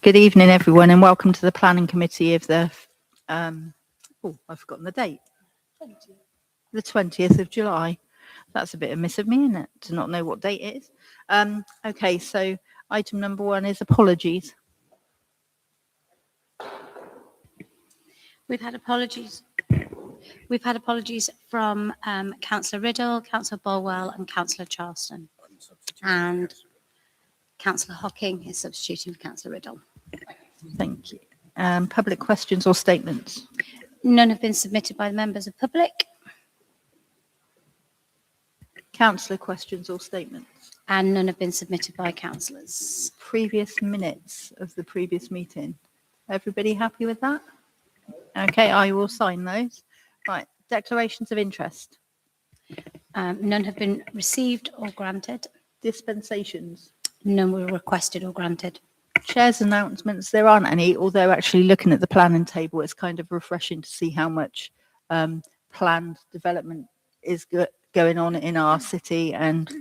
Good evening, everyone, and welcome to the Planning Committee of the, I've forgotten the date. The 20th of July. That's a bit amiss of me, isn't it, to not know what date it is? Okay, so item number 1 is apologies. We've had apologies. We've had apologies from Councillor Riddle, Councillor Bolwell and Councillor Charleston. And Councillor Hocking is substituting for Councillor Riddle. Thank you. Public questions or statements? None have been submitted by the members of public. Councillor questions or statements? And none have been submitted by councillors. Previous minutes of the previous meeting. Everybody happy with that? Okay, I will sign those. Right, declarations of interest. None have been received or granted. Dispensations. None were requested or granted. Chair's announcements, there aren't any, although actually looking at the planning table, it's kind of refreshing to see how much planned development is going on in our city, and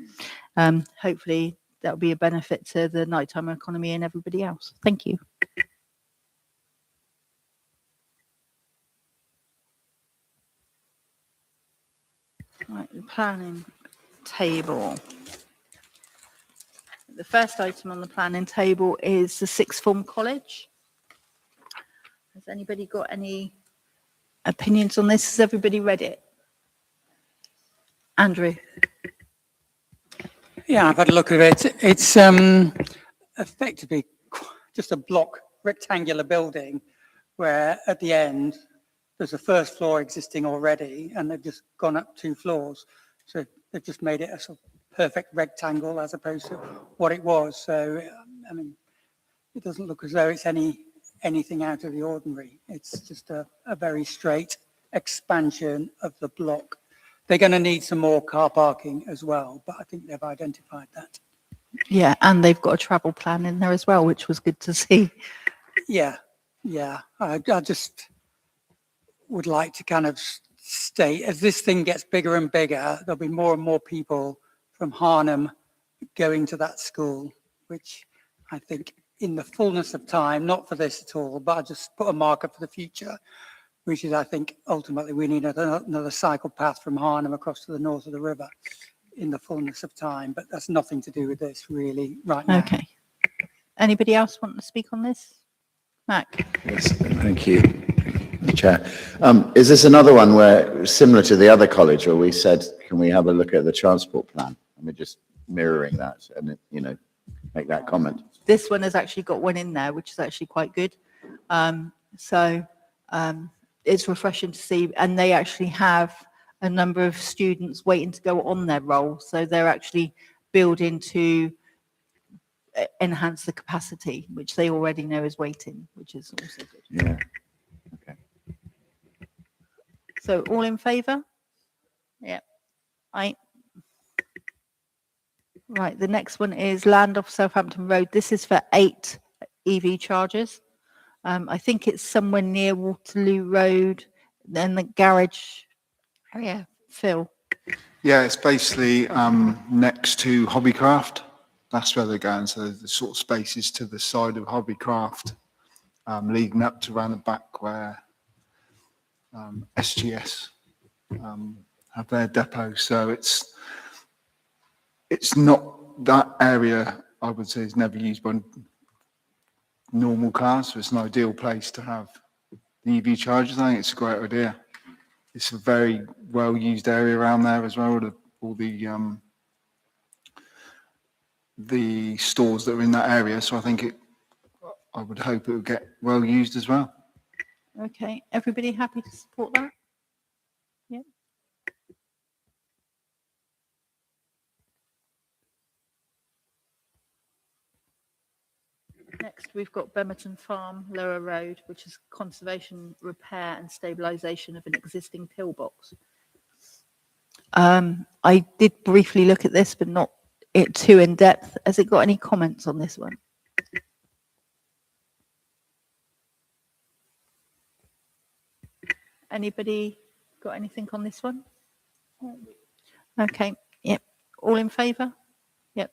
hopefully that'll be a benefit to the nighttime economy and everybody else. Thank you. Right, the planning table. The first item on the planning table is the sixth form college. Has anybody got any opinions on this? Has everybody read it? Andrew? Yeah, I've had a look at it. It's effectively just a block rectangular building where at the end there's a first floor existing already and they've just gone up 2 floors. So they've just made it a sort of perfect rectangle as opposed to what it was. So, I mean, it doesn't look as though it's anything out of the ordinary. It's just a very straight expansion of the block. They're going to need some more car parking as well, but I think they've identified that. Yeah, and they've got a travel plan in there as well, which was good to see. Yeah. I just would like to kind of state, as this thing gets bigger and bigger, there'll be more and more people from Harnham going to that school, which I think in the fullness of time, not for this at all, but I just put a marker for the future, which is I think ultimately we need another cycle path from Harnham across to the north of the river in the fullness of time, but that's nothing to do with this really right now. Okay. Anybody else want to speak on this? Mac? Yes, thank you, Chair. Is this another one where, similar to the other college, where we said, can we have a look at the transport plan? And we're just mirroring that and, make that comment. This one has actually got one in there, which is actually quite good. It's refreshing to see, and they actually have a number of students waiting to go on their roll. So they're actually building to enhance the capacity, which they already know is waiting, which is also good. Yeah. Okay. So all in favour? Yeah. Aye. Right, the next one is land off Southampton Road. This is for 8 EV chargers. I think it's somewhere near Waterloo Road, then the garage area. Phil? Yeah, it's basically next to Hobbycraft. That's where they're going. So the sort of spaces to the side of Hobbycraft, leading up to around the back where SGS have their depot. So it's not that area, I would say, is never used by normal cars. So it's an ideal place to have the EV chargers. I think it's a great idea. It's a very well used area around there as well. All the stores that are in that area. So I think I would hope it would get well used as well. Okay, everybody happy to support that? Yeah. Next, we've got Bemerton Farm, Lower Road, which is conservation, repair and stabilisation of an existing pillbox. I did briefly look at this, but not it too in depth. Has it got any comments on this one? Anybody got anything on this one? Okay, yep. All in favour? Yep.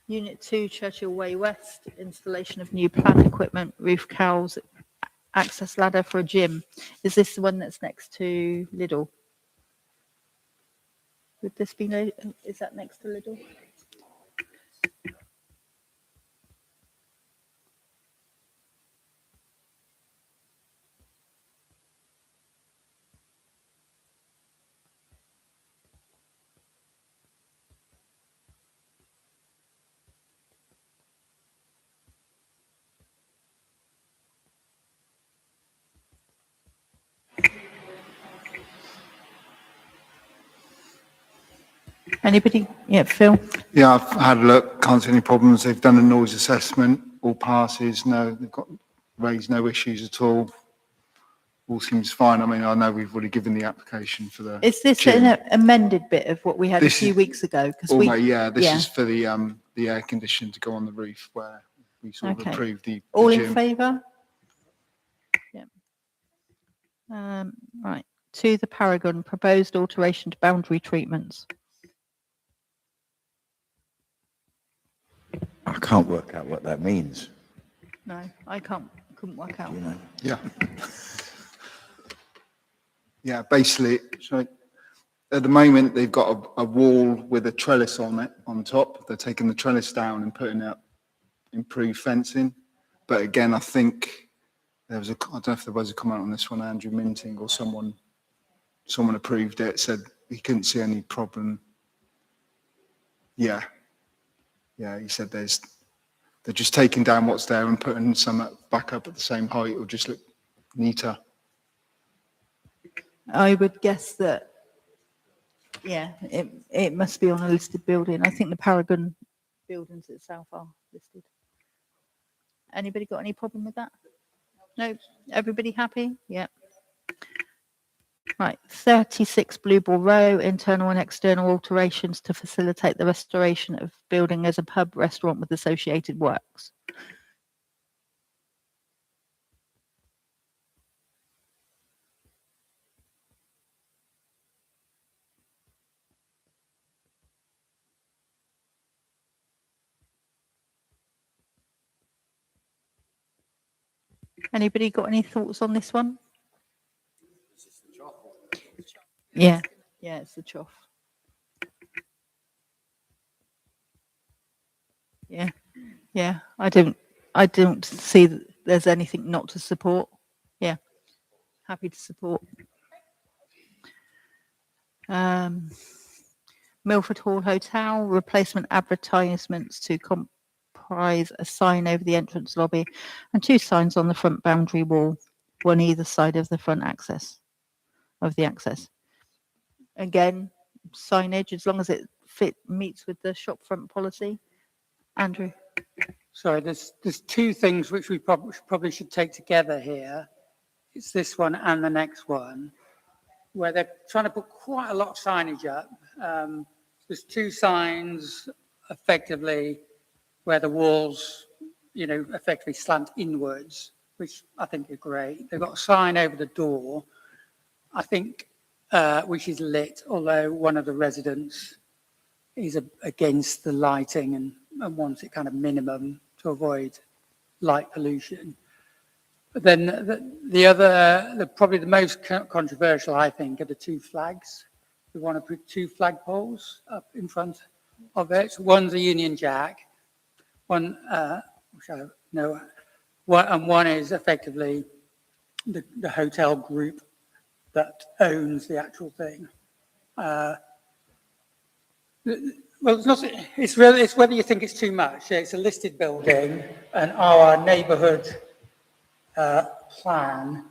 Unit 2, Churchill Way West, installation of new plant equipment, roof cowls, access ladder for a gym. Is this the one that's next to Lidl? Would this be, is that next to Lidl? Anybody? Yeah, Phil? Yeah, I've had a look, can't see any problems. They've done a noise assessment, all passes, no, they've got raised no issues at all. All seems fine. I mean, I know we've already given the application for the Is this gym. an amended bit of what we had This a few is- weeks ago? Because Oh, we, no, yeah, this yeah. is for the air condition to go on the roof where we sort of Okay. approved the all in gym. favour? Yeah. Right. To the Paragon, proposed alteration to boundary treatments. I can't work out what that means, No, I couldn't work out. you know. Yeah. Yeah, basically, sorry. At the moment, they've got a wall with a trellis on it, on top. They're taking the trellis down and putting up improved fencing. But again, I think I don't know if there was a comment on this one, Andrew Minting or someone approved it, said he couldn't see any problem. Yeah. Yeah, he said they're just taking down what's there and putting some back up at the same height. It'll just look neater. I would guess that, yeah, it must be on a listed building. I think the Paragon buildings itself are listed. Anybody got any problem with that? No? Everybody happy? Yeah. Right, 36 Blue Ball Row, internal and external alterations to facilitate the restoration of building as a pub restaurant with associated works. Anybody got any thoughts on this one? Yeah, yeah, it's the trough. Yeah, yeah. I don't see that there's anything not to support. Yeah, happy to support. Milford Hall Hotel, replacement advertisements to comprise a sign over the entrance lobby and 2 signs on the front boundary wall, one either side of the front access, of the access. Again, signage, as long as it meets with the shop front policy. Andrew? Sorry, there's 2 things which we probably should take together here. It's this one and the next one, where they're trying to put quite a lot of signage up. There's 2 signs effectively where the walls, effectively slant inwards, which I think are great. They've got a sign over the door, I think, which is lit, although one of the residents is against the lighting and wants it kind of minimum to avoid light pollution. But then probably the most controversial, I think, are the 2 flags. We want to put 2 flagpoles up in front of it. One's a Union Jack, one, which I know, and one is effectively the hotel group that owns the actual thing. Well, it's whether you think it's too much. It's a listed building, and our neighbourhood plan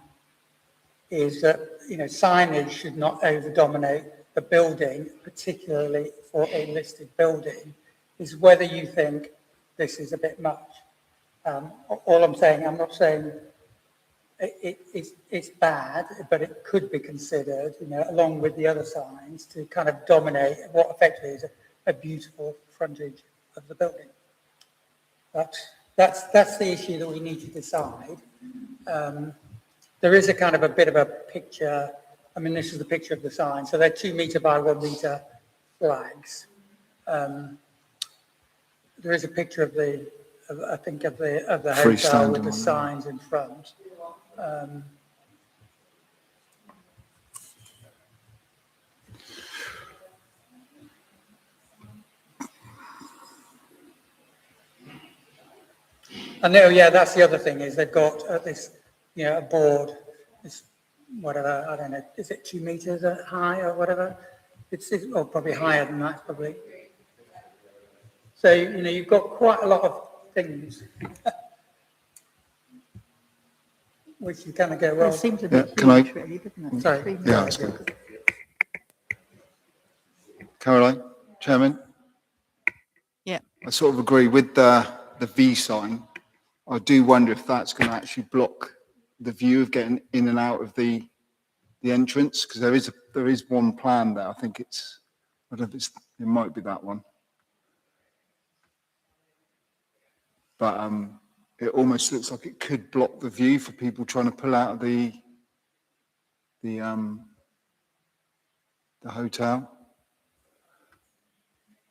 is that signage should not over-dominate the building, particularly for a listed building. Is whether you think this is a bit much. All I'm saying, I'm not saying it's bad, but it could be considered, along with the other signs, to kind of dominate what effectively is a beautiful frontage of the building. That's the issue that we need to decide. There is a kind of a bit of a picture. I mean, this is the picture of the sign. So they're 2 metre by 1 metre flags. there is a picture of the, I think of the hotel Freestanding with the one, yeah. signs in front. I know, yeah, that's the other thing is they've got this, a board, this, whatever, I don't know, is it 2 meters high or whatever? It's or probably higher than that, probably. So, you've got quite a lot of things which you kind of go, It well, seems a Yeah, bit can I- huge, really, doesn't it? Sorry. 3 Yeah, metres. that's good. Caroline, Chairman, Yeah. I sort of agree with the V sign. I do wonder if that's going to actually block the view of getting in and out of the entrance, because there is one plan there. I think I don't know if it might be that one. But it almost looks like it could block the view for people trying to pull out of the hotel.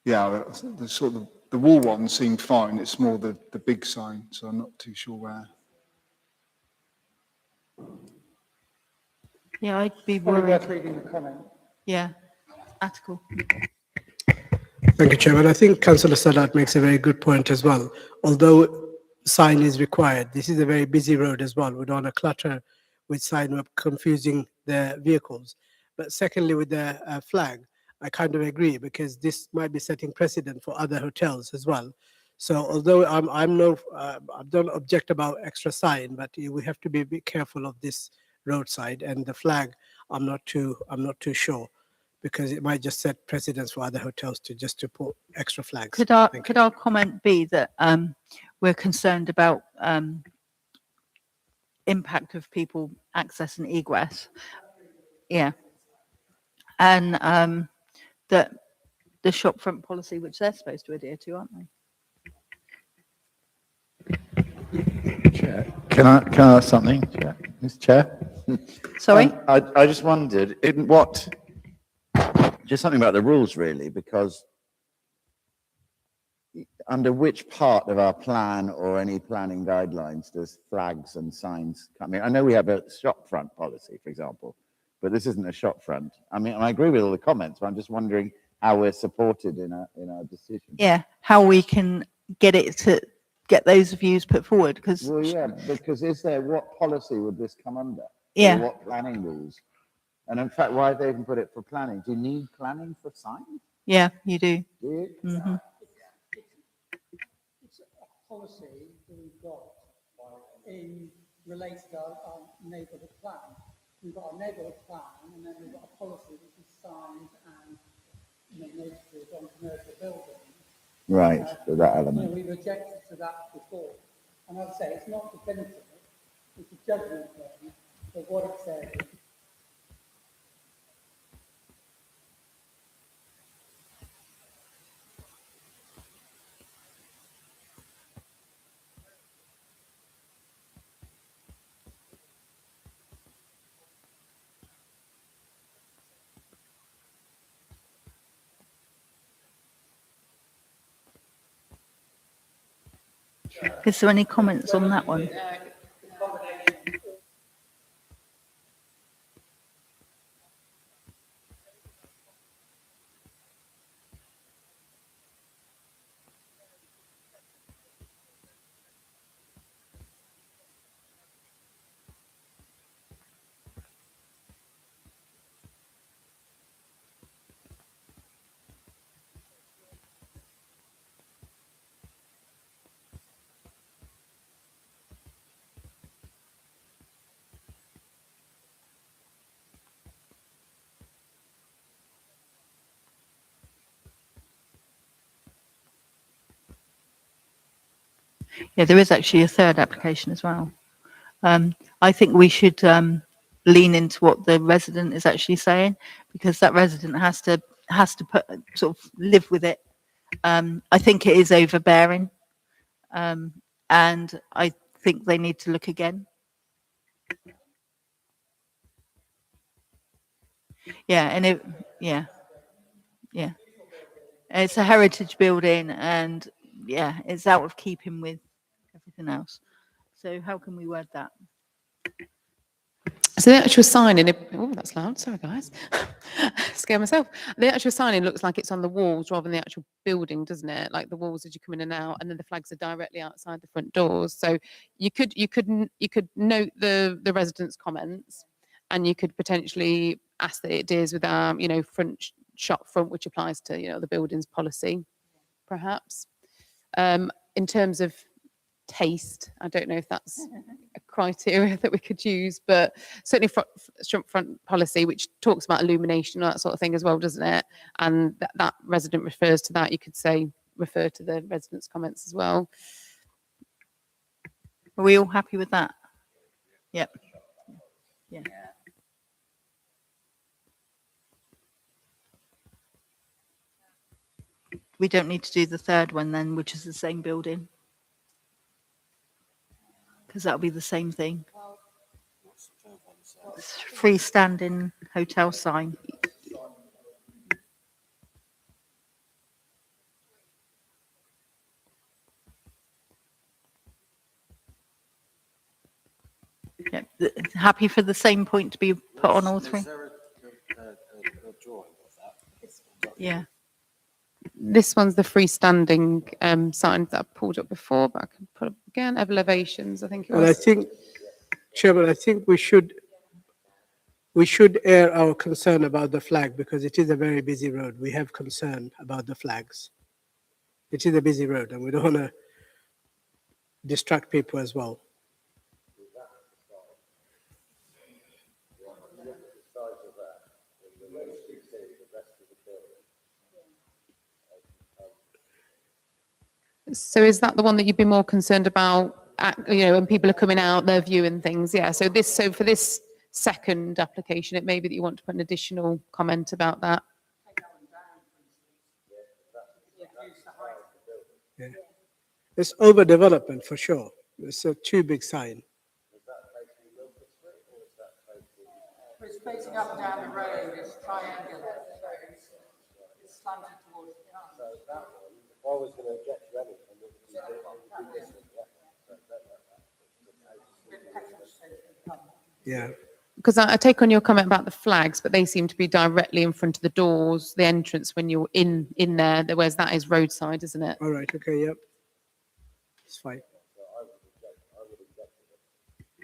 Yeah, the sort of the wall one seemed fine. It's more the big sign, so I'm not too sure where. Yeah, I'd be probably worried. worth reading the comment. Yeah. Article. Thank you, Chairman. I think Councillor Sadat makes a very good point as well. Although sign is required, this is a very busy road as well. We don't want to clutter with sign up, confusing the vehicles. But secondly, with the flag, I kind of agree because this might be setting precedent for other hotels as well. So although I don't object about extra sign, but we have to be a bit careful of this roadside and the flag. I'm not too sure, because it might just set precedents for other hotels to put extra flags. Could Thank you. our comment be that we're concerned about impact of people access and egress? Yeah. And that the shopfront policy, which they're supposed to adhere to, aren't they? Chair, can I ask something, Chair? Mr. Chair? Sorry? I just wondered, just something about the rules really, because under which part of our plan or any planning guidelines does flags and signs come in? I know we have a shop front policy, for example, but this isn't a shop front. I mean, I agree with all the comments, but I'm just wondering how we're supported in our decision. Yeah. How we can get those views put forward, because Well, yeah, because what policy would this come under? Yeah. Or what planning rules? And in fact, why have they even put it for planning? Do you need planning for signs? yeah, you do. Do you? Hmm. It's a policy that we've got in relation to our neighbourhood plan. We've got a neighbourhood plan, and then we've got a policy which is signs and notices on commercial buildings. Right, so that element. We've objected to that before. And I'd say it's not definitive, it's a judgment thing of what it says. Is there any comments on that one? Yeah, there is actually a third application as well. I think we should lean into what the resident is actually saying, because that resident has to sort of live with it. I think it is overbearing, and I think they need to look again. Yeah, yeah. It's a heritage building, and yeah, it's out of keeping with everything else. So how can we word that? So the actual signing, oh, that's loud. Sorry, guys. Scare myself. The actual signing looks like it's on the walls rather than the actual building, doesn't it? Like the walls as you come in and out, and then the flags are directly outside the front doors. So you could note the residents' comments, and you could potentially ask that it adheres with our shop front, which applies to the buildings policy, perhaps. In terms of taste, I don't know if that's a criteria that we could use, but certainly front policy, which talks about illumination and that sort of thing as well, doesn't it? And that resident refers to that. You could say refer to the residents' comments as well. Are we all happy with that? Yep. Yeah. We don't need to do the third one then, which is the same building. Because that'll be the same thing. Freestanding hotel sign. Yep. Happy for the same point to be put on all three? Yeah. This one's the freestanding sign that I pulled up before, but I can put up again. Elevations, I think it was. And I think, Chairman, I think we should air our concern about the flag because it is a very busy road. We have concern about the flags. It is a busy road and we don't want to distract people as well. So is that the one that you'd be more concerned about, when people are coming out, their view and things? Yeah, so for this second application, it may be that you want to put an additional comment about that. Yeah. It's overdevelopment for sure. It's a too big sign. It's facing up and down the road, it's triangular, so it's slanted towards the car. So that one, if I was going to object to anything, it would be this one, Yeah. Because I take on your comment about the flags, but they seem to be directly in front of the doors, the entrance when you're in there, whereas that is roadside, isn't it? All right. Okay. Yep. It's fine.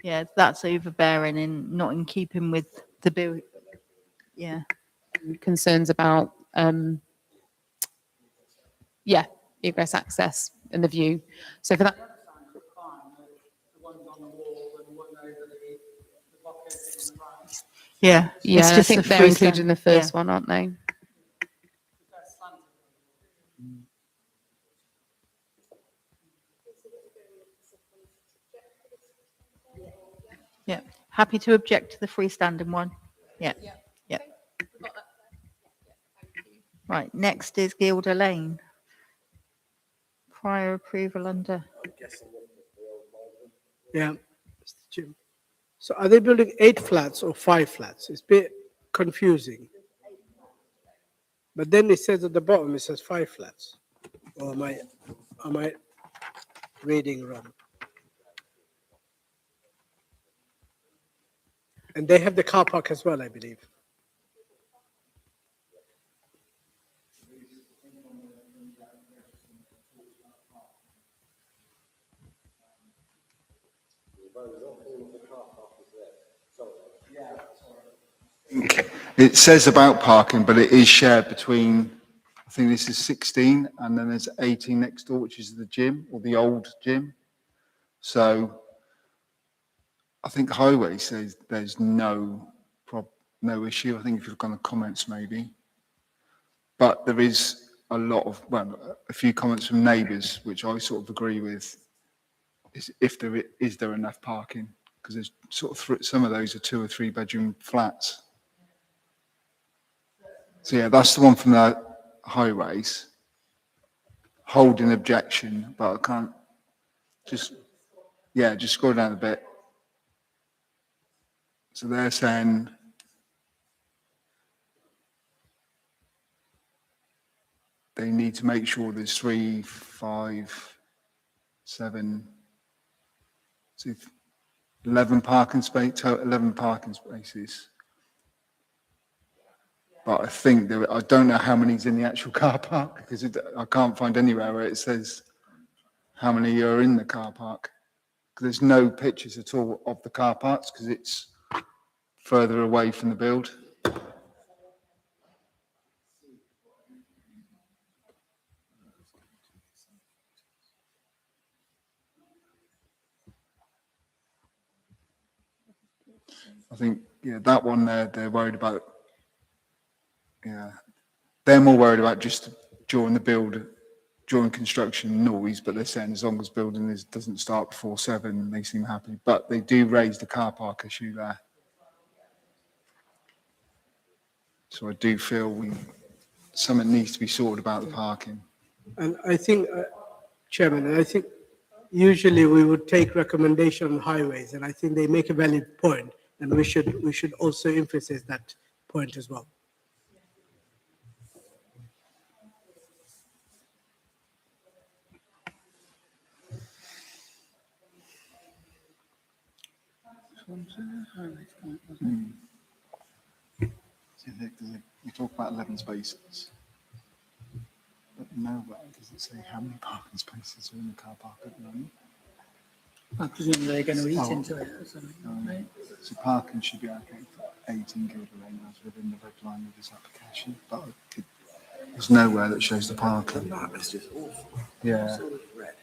Yeah, that's overbearing and not in keeping with the bill. Yeah. Concerns about, egress access and the view. So for that, Yeah. yeah, I think they're included in the first yeah. one, aren't they? Yeah. Happy to object to the freestanding one. Yeah. Yeah. Right. Next is Guildhall Lane. Prior approval under. Yeah. Mr. Jim. So are they building 8 flats or 5 flats? It's a bit confusing. But then it says at the bottom, it says 5 flats. Or am I reading wrong? And they have the car park as well, I believe. It says about parking, but it is shared between, I think this is 16, and then there's 18 next door, which is the gym, or the old gym. So I think Highway says there's no issue. I think if you look on the comments, maybe. But there is a few comments from neighbours, which I sort of agree with, is there enough parking? Because there's sort of some of those are 2 or 3 bedroom flats. So yeah, that's the one from the Highways. Holding objection, but I can't just scroll down a bit. So they're saying they need to make sure there's 3, 5, 7, 11 parking space, 11 parking spaces. But I think I don't know how many's in the actual car park because I can't find anywhere where it says how many are in the car park. There's no pictures at all of the car parks because it's further away from the build. I think, yeah, that one there, they're worried about, yeah, they're more worried about just during the build, during construction noise, but they're saying as long as building doesn't start before 7, they seem happy. But they do raise the car park issue there. So I do feel something needs to be sorted about the parking. And I think, Chairman, I think usually we would take recommendation on highways, and I think they make a valid point, and we should also emphasize that point as well. You talk about 11 spaces, but nowhere does it say how many parking spaces are in the car park at the moment. I presume they're going to eat into it or something, right? So parking should be okay for 18 Guildhall Lane as within the red line of this application, but there's nowhere that shows the parking. It's just awful. Yeah. It's all red.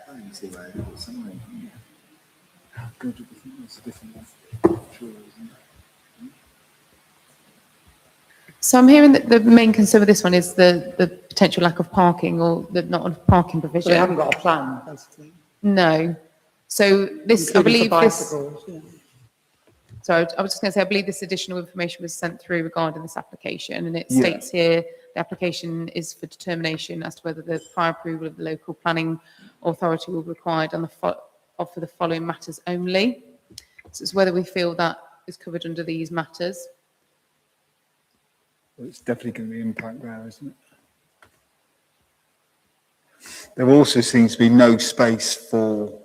I can see where it is somewhere in here. How good do you think there's a different one? Sure, isn't it? So I'm hearing that the main concern with this one is the potential lack of parking or the not of parking So provision. they haven't got a plan, basically. No. So this, I Including for believe this, bicycles, yeah. sorry, I was just going to say, I believe this additional information was sent through regarding this application, and it Yeah. states here, the application is for determination as to whether the prior approval of the local planning authority will be required on for the following matters only. So it's whether we feel that is covered under these matters. Well, it's definitely going to be impact there, isn't it? There also seems to be no space for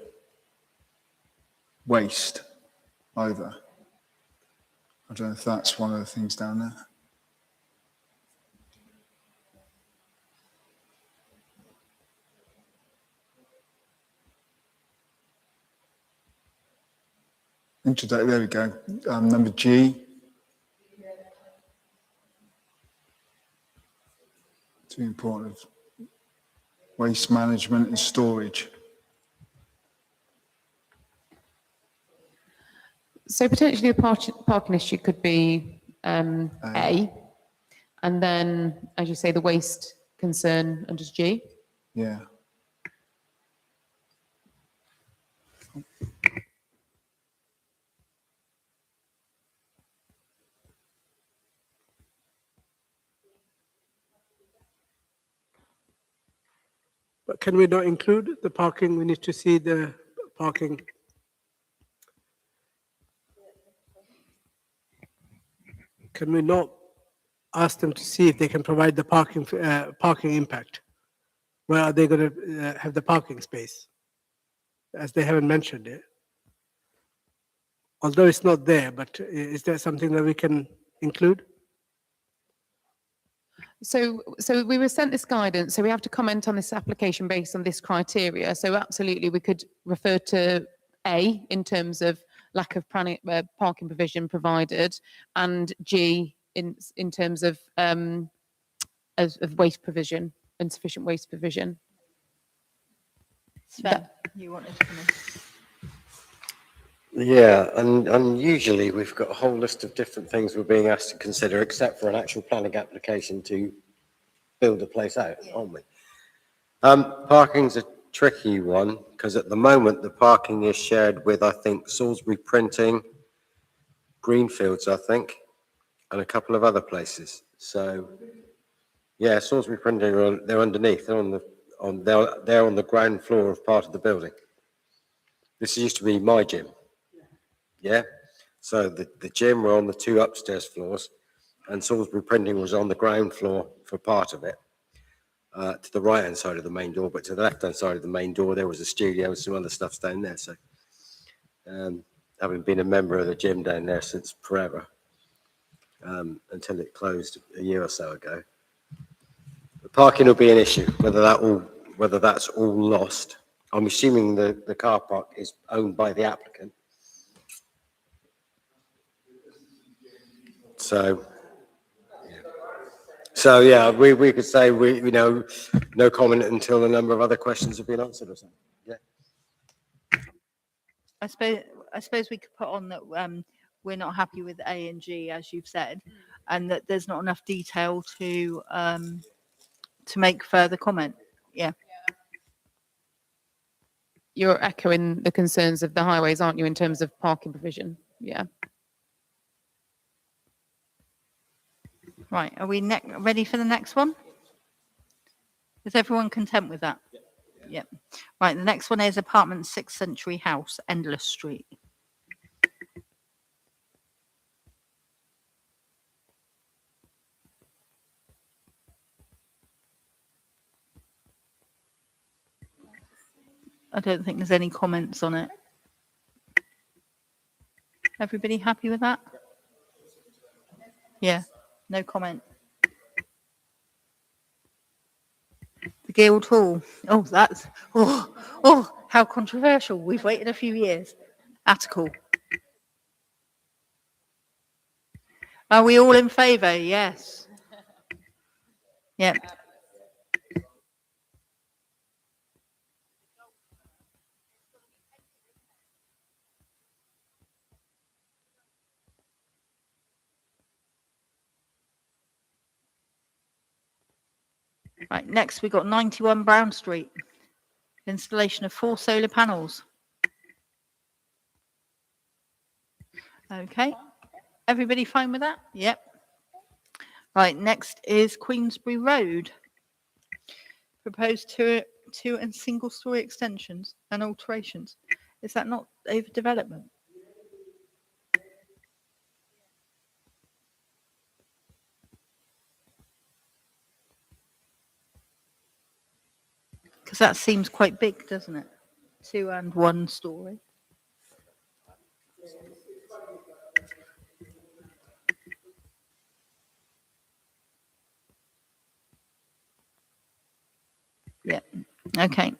waste either. I don't know if that's one of the things down there. Introduction, there we go. Number G. Too important. Waste management and storage. So potentially the parking issue could be A, and then, as you say, the waste concern under G. Yeah. But can we not include the parking? We need to see the parking. Can we not ask them to see if they can provide the parking impact? Where are they going to have the parking space? As they haven't mentioned it. Although it's not there, but is there something that we can include? So we were sent this guidance, so we have to comment on this application based on this criteria. So absolutely, we could refer to A in terms of lack of parking provision provided, and G in terms of waste provision, insufficient waste provision. Sven, you wanted to come in? Yeah, and usually we've got a whole list of different things we're being asked to consider, except for an actual planning application to build a place out, aren't we? Parking's a tricky one, because at the moment the parking is shared with, I think, Salisbury Printing, Greenfields, I think, and a couple of other places. So, yeah, Salisbury Printing, they're underneath, they're on the ground floor of part of the building. This used to be my gym. Yeah, so the gym were on the 2 upstairs floors, and Salisbury Printing was on the ground floor for part of it, to the right-hand side of the main door, but to the left-hand side of the main door, there was a studio and some other stuff's down there. So, having been a member of the gym down there since forever, until it closed a year or so ago, the parking will be an issue. Whether that's all lost. I'm assuming the car park is owned by the applicant. So yeah, we could say no comment until a number of other questions have been answered or something. Yeah. I suppose we could put on that we're not happy with A and G, as you've said, and that there's not enough detail to make further comment. Yeah. You're echoing the concerns of the highways, aren't you, in terms of parking provision? Yeah. Right. Are we ready for the next one? Is everyone content with that? Yep. Right. The next one is apartment 6th Century House, Endless Street. I don't think there's any comments on it. Everybody happy with that? Yeah. No comment. The Guildhall. Oh, how controversial. We've waited a few years. Article. Are we all in favour? Yes. Yep. Right, next we've got 91 Brown Street. Installation of 4 solar panels. Okay. Everybody fine with that? Yep. Right, next is Queensbury Road. Proposed two and single story extensions and alterations. Is that not overdevelopment? Because that seems quite big, doesn't it? 2 and 1 story. Yeah. Okay.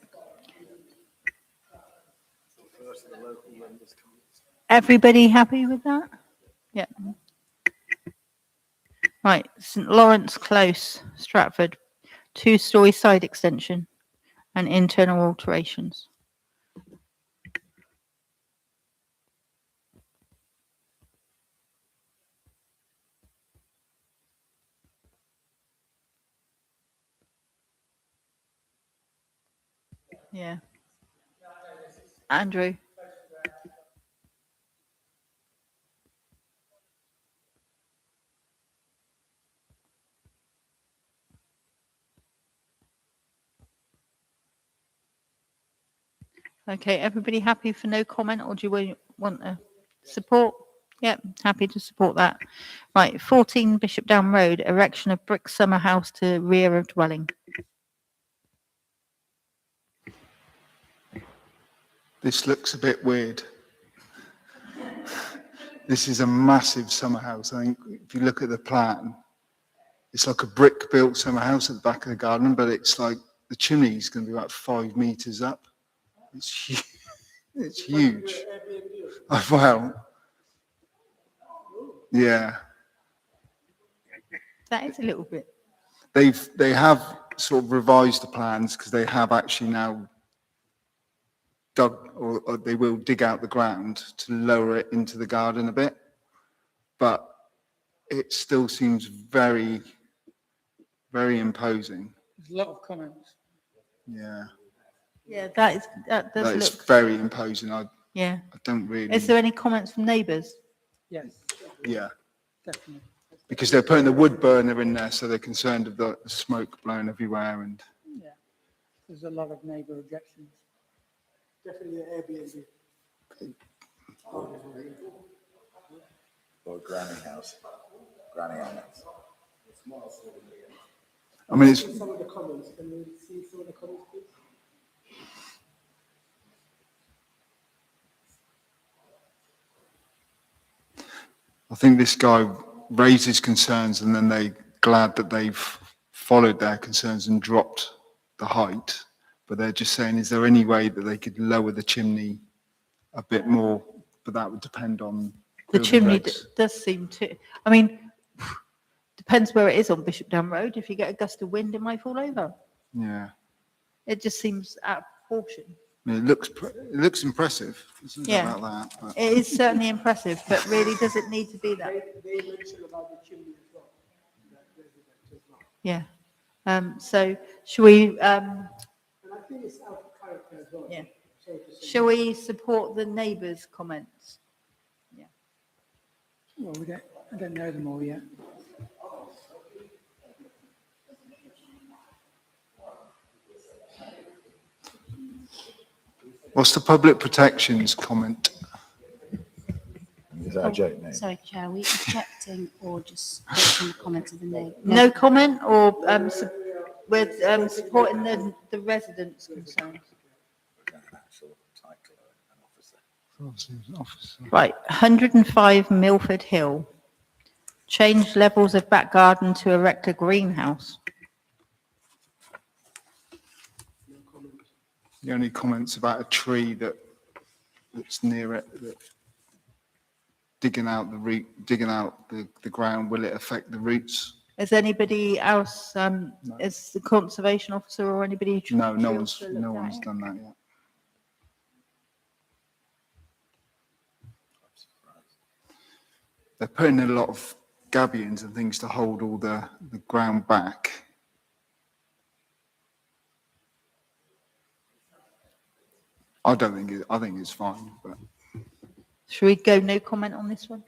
Everybody happy with that? Yeah. Right. St Lawrence Close, Stratford, 2-story side extension and internal alterations. Yeah. Andrew. Okay, everybody happy for no comment, or do you want to support? Yep, happy to support that. Right, 14 Bishop Down Road, erection of brick summer house to rear of dwelling. This looks a bit weird. This is a massive summer house. I think if you look at the plan, it's like a brick built summer house at the back of the garden, but it's like the chimney is going to be about 5 meters up. It's huge. It's huge. Oh, wow. Yeah. That is a little bit. They have sort of revised the plans because they have actually now dug, or they will dig out the ground to lower it into the garden a bit, but it still seems very, very imposing. There's a lot of comments. Yeah. Yeah, that does That is look. very imposing. I Yeah. don't really. Is there any comments from neighbours? Yes, Yeah. definitely. Because they're putting the wood burner in there, so they're concerned of the smoke blowing everywhere. And Yeah, there's a lot of neighbour objections. Definitely an Airbnb. Or granny house. Granny Annex. I mean, it's, Some of the comments, can we see some of the comments, please? I think this guy raises concerns and then they're glad that they've followed their concerns and dropped the height. But they're just saying, is there any way that they could lower the chimney a bit more? But that would depend on The building chimney regs. does seem to, I mean, depends where it is on Bishop Down Road. If you get a gust of wind, it might fall over. Yeah. It just seems out of proportion. I mean, it looks impressive. There's nothing Yeah. about that. But It is certainly impressive, but really, does it need to be that? They mentioned about the chimney as well, that resident as well. Yeah. So should we, And I think it's out of character as well. yeah. Sorry to say. Shall we support the neighbours' comments? Well, I don't know them all yet. what's the public protections comment? Is that a joke, Nate? Sorry, Chair, are we objecting or just based on the comments of the neighbour? No comment, or with supporting the residents' concerns? Right, 105 Milford Hill. Change levels of back garden to erect a greenhouse. The only comments about a tree that's near it, that digging out the ground, will it affect the roots? Has anybody else, is the conservation officer or anybody? No feel one's to look at it? done that yet. They're putting in a lot of gabions and things to hold all the ground back. I think it's fine, but Should we go no comment on this one?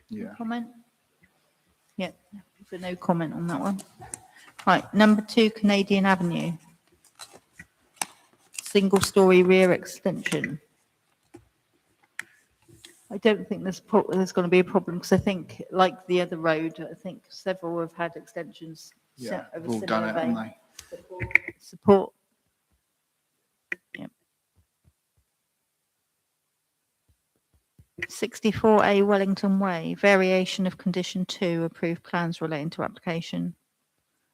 yeah. Comment? Yeah, so no comment on that one. Right, number 2, Canadian Avenue. Single-storey rear extension. I don't think there's going to be a problem, because I think, like the other road, I think several have had extensions. Yeah, of a they've all done similar it, haven't vein. they? Support. Yep. 64A Wellington Way, variation of condition 2, approved plans relating to application.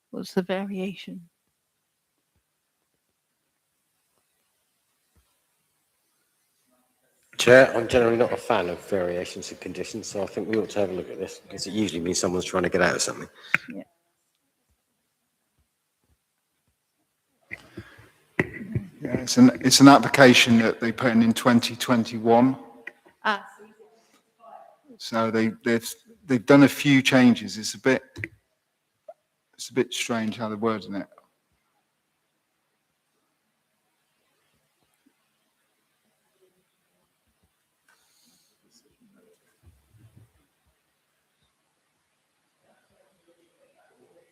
What's the variation? Chair, I'm generally not a fan of variations of conditions, so I think we ought to have a look at this, because it usually means someone's trying to get out of something. Yeah. Yeah, it's an application that they put in 2021. Ah, So they've done a few changes. It's a bit strange how they're wording it.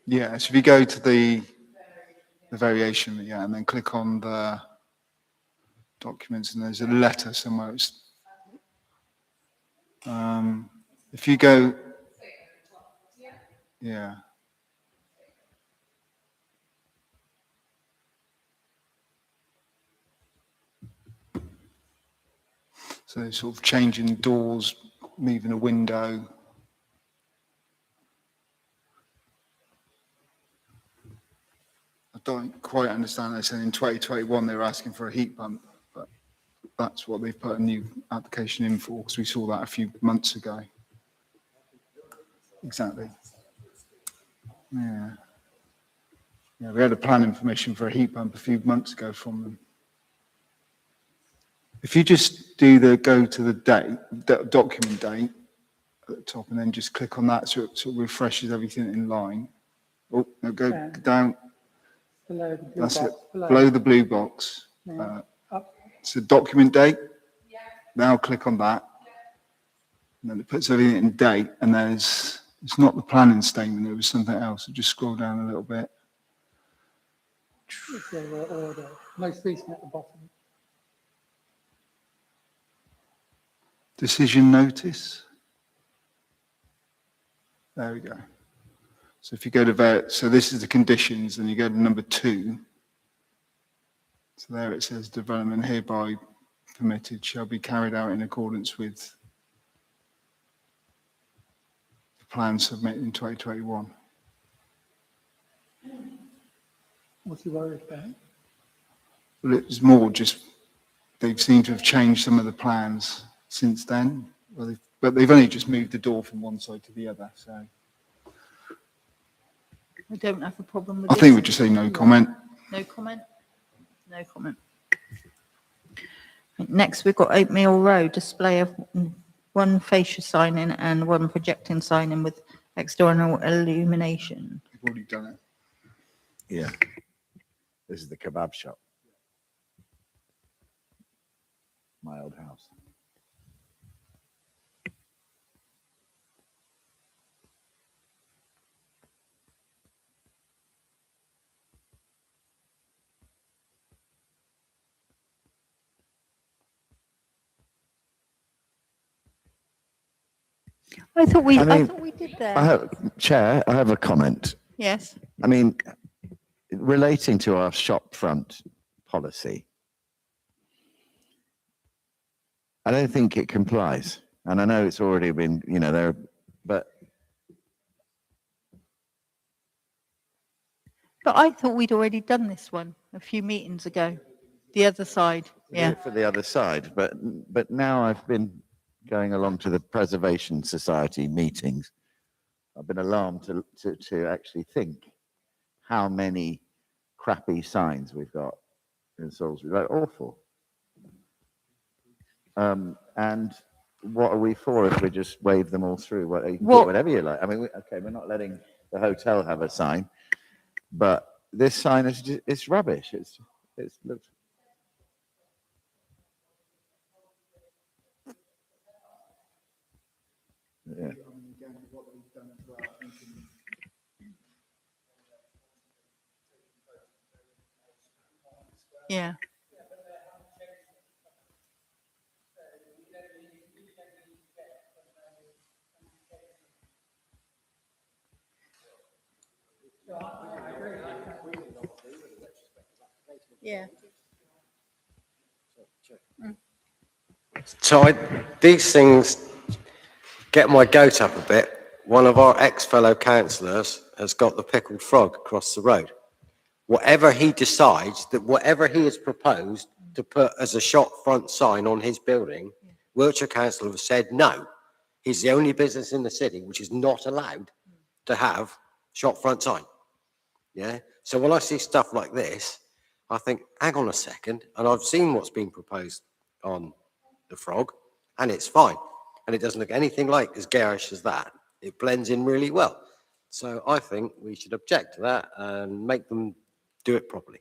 Yeah, so if you go to the variation, yeah, and then click on the documents, and there's a letter somewhere. If you go, yeah. So they're sort of changing doors, moving a window. I don't quite understand. They said in 2021 they were asking for a heat pump, but that's what they've put a new application in for, because we saw that a few months ago. Exactly. Yeah. Yeah, we had a planning permission for a heat pump a few months ago from them. If you just go to the date, document date at the top, and then just click on that, so it sort of refreshes everything in line. Oh, no, go down. Below the blue That's it. box. Below the blue box. Up. So document date. Now click on that. And then it puts everything in date, and it's not the planning statement, it was something else. So just scroll down a little bit. It's the order. Most recent at the bottom. Decision notice. There we go. So if you go to so this is the conditions, and you go to number 2. So there it says development hereby permitted shall be carried out in accordance with the plan submitted in 2021. What's he worried about? Well, it's more just, they seem to have changed some of the plans since then. Well, but they've only just moved the door from one side to the other, so. We don't have a problem with I this. think we'd just say no comment. No comment? No comment. Next, we've got Oatmeal Road, display of one fascia sign in and one projecting sign in with external illumination. We've already done it. Yeah. This is the kebab shop. My old house. I thought we I did I there. have, Chair, I have a comment. Yes. I mean, relating to our shop front policy, I don't think it complies. And I know it's already been, there, but But I thought we'd already done this one a few meetings ago. The other side. Yeah. for the other side. But now I've been going along to the Preservation Society meetings. I've been alarmed to actually think how many crappy signs we've got in Salisbury. Like awful. And what are we for if we just wave them all through? You can put whatever you like. I mean, we're not letting the hotel have a sign, but this sign is just, it's rubbish. It looks. Yeah. Yeah. Yeah. So these things get my goat up a bit. One of our ex-fellow councillors has got the pickled frog across the road. Whatever he decides, that whatever he has proposed to put as a shop front sign on his building, Wiltshire Council have said no. He's the only business in the city which is not allowed to have shop front sign. Yeah. So when I see stuff like this, I think, hang on a second. And I've seen what's been proposed on the frog, and it's fine. And it doesn't look anything like as garish as that. It blends in really well. So I think we should object to that and make them do it properly.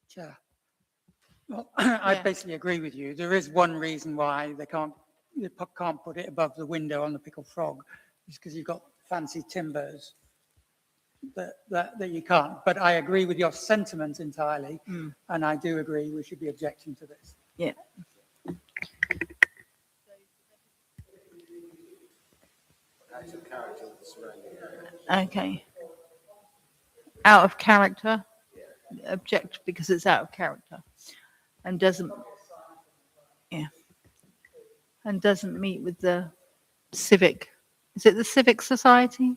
Chair. Well, I Yeah. basically agree with you. There is one reason why they can't put it above the window on the pickled frog, is because you've got fancy timbers that you can't. But I agree with your sentiment entirely, and I do agree we should be objecting to this. Yeah. Okay. Out of character. Object because it's out of character and doesn't. Yeah. And doesn't meet with the civic. Is it the Civic Society?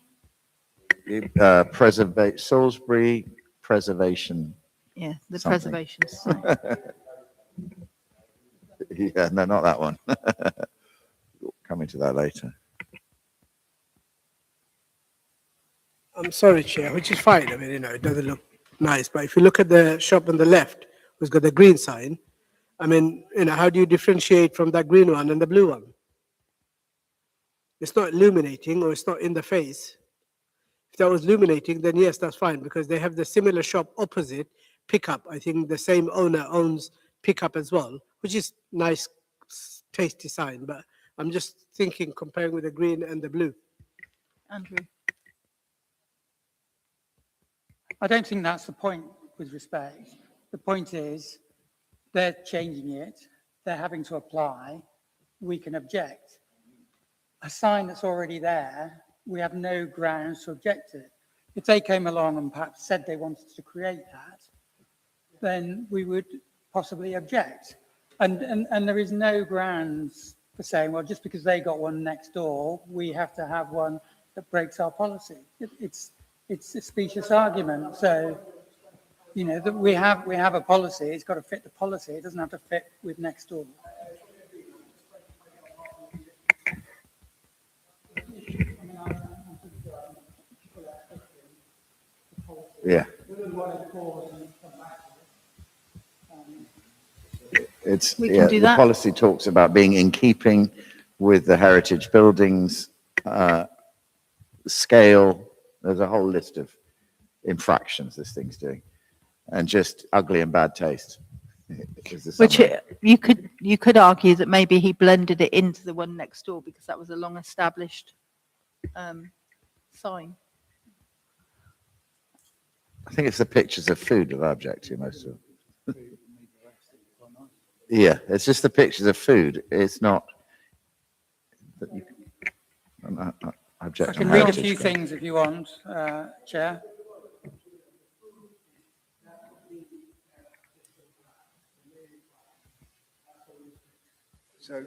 Salisbury Preservation. Yeah, the Something. Preservation Society. Yeah, no, not that one. Coming to that later. I'm sorry, Chair, which is fine. I mean, it doesn't look nice. But if you look at the shop on the left, who's got the green sign, I mean, how do you differentiate from that green one and the blue one? It's not illuminating or it's not in the face. If that was illuminating, then yes, that's fine because they have the similar shop opposite, Pickup. I think the same owner owns Pickup as well, which is nice, tasty sign. But I'm just thinking comparing with the green and the blue. Andrew. I don't think that's the point, with respect. The point is they're changing it. They're having to apply. We can object. a sign that's already there, we have no grounds to object to it. If they came along and perhaps said they wanted to create that, then we would possibly object. And there is no grounds for saying, well, just because they got one next door, we have to have one that breaks our policy. It's a specious argument. So, you know, that we have a policy, it's got to fit the policy, it doesn't have to fit with next door. Yeah. It's, We can yeah, do the that. policy talks about being in keeping with the heritage buildings, scale. There's a whole list of infractions this thing's doing, and just ugly and bad taste. is the Which summary. you could argue that maybe he blended it into the one next door because that was a long established sign. I think it's the pictures of food that I object to most of. Yeah, it's just the pictures of food. It's not. I object I on can read a heritage few grounds. things if you want, Chair. So,